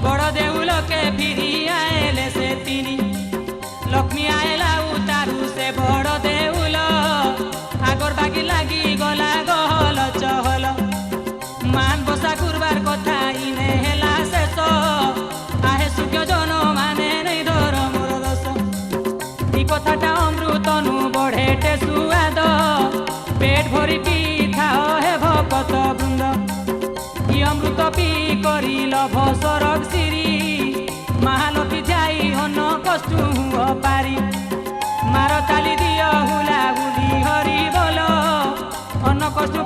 বড় দেউলকে ফিরি আয়েলে সে তিনি লক্ষ্মী আয়েলা উতারু সে বড় দেউল আগর বাগি লাগি গলা গহল চহল মান বসা করবার কথা ইনে হেলা শেষ আহে সুখ্য জন মানে নেই ধর মোর দোষ এই কথাটা অমৃতনু বঢ়েটে সুয়াদ পেট ভরি পি খাও হে ভকত বৃন্দ ই অমৃত পি করিল ভসরক সিরি মহালক্ষ্মী যাই অন্য কষ্ট পারি মার তালি দিয় হুলা হুলি হরি বল অন্য কষ্ট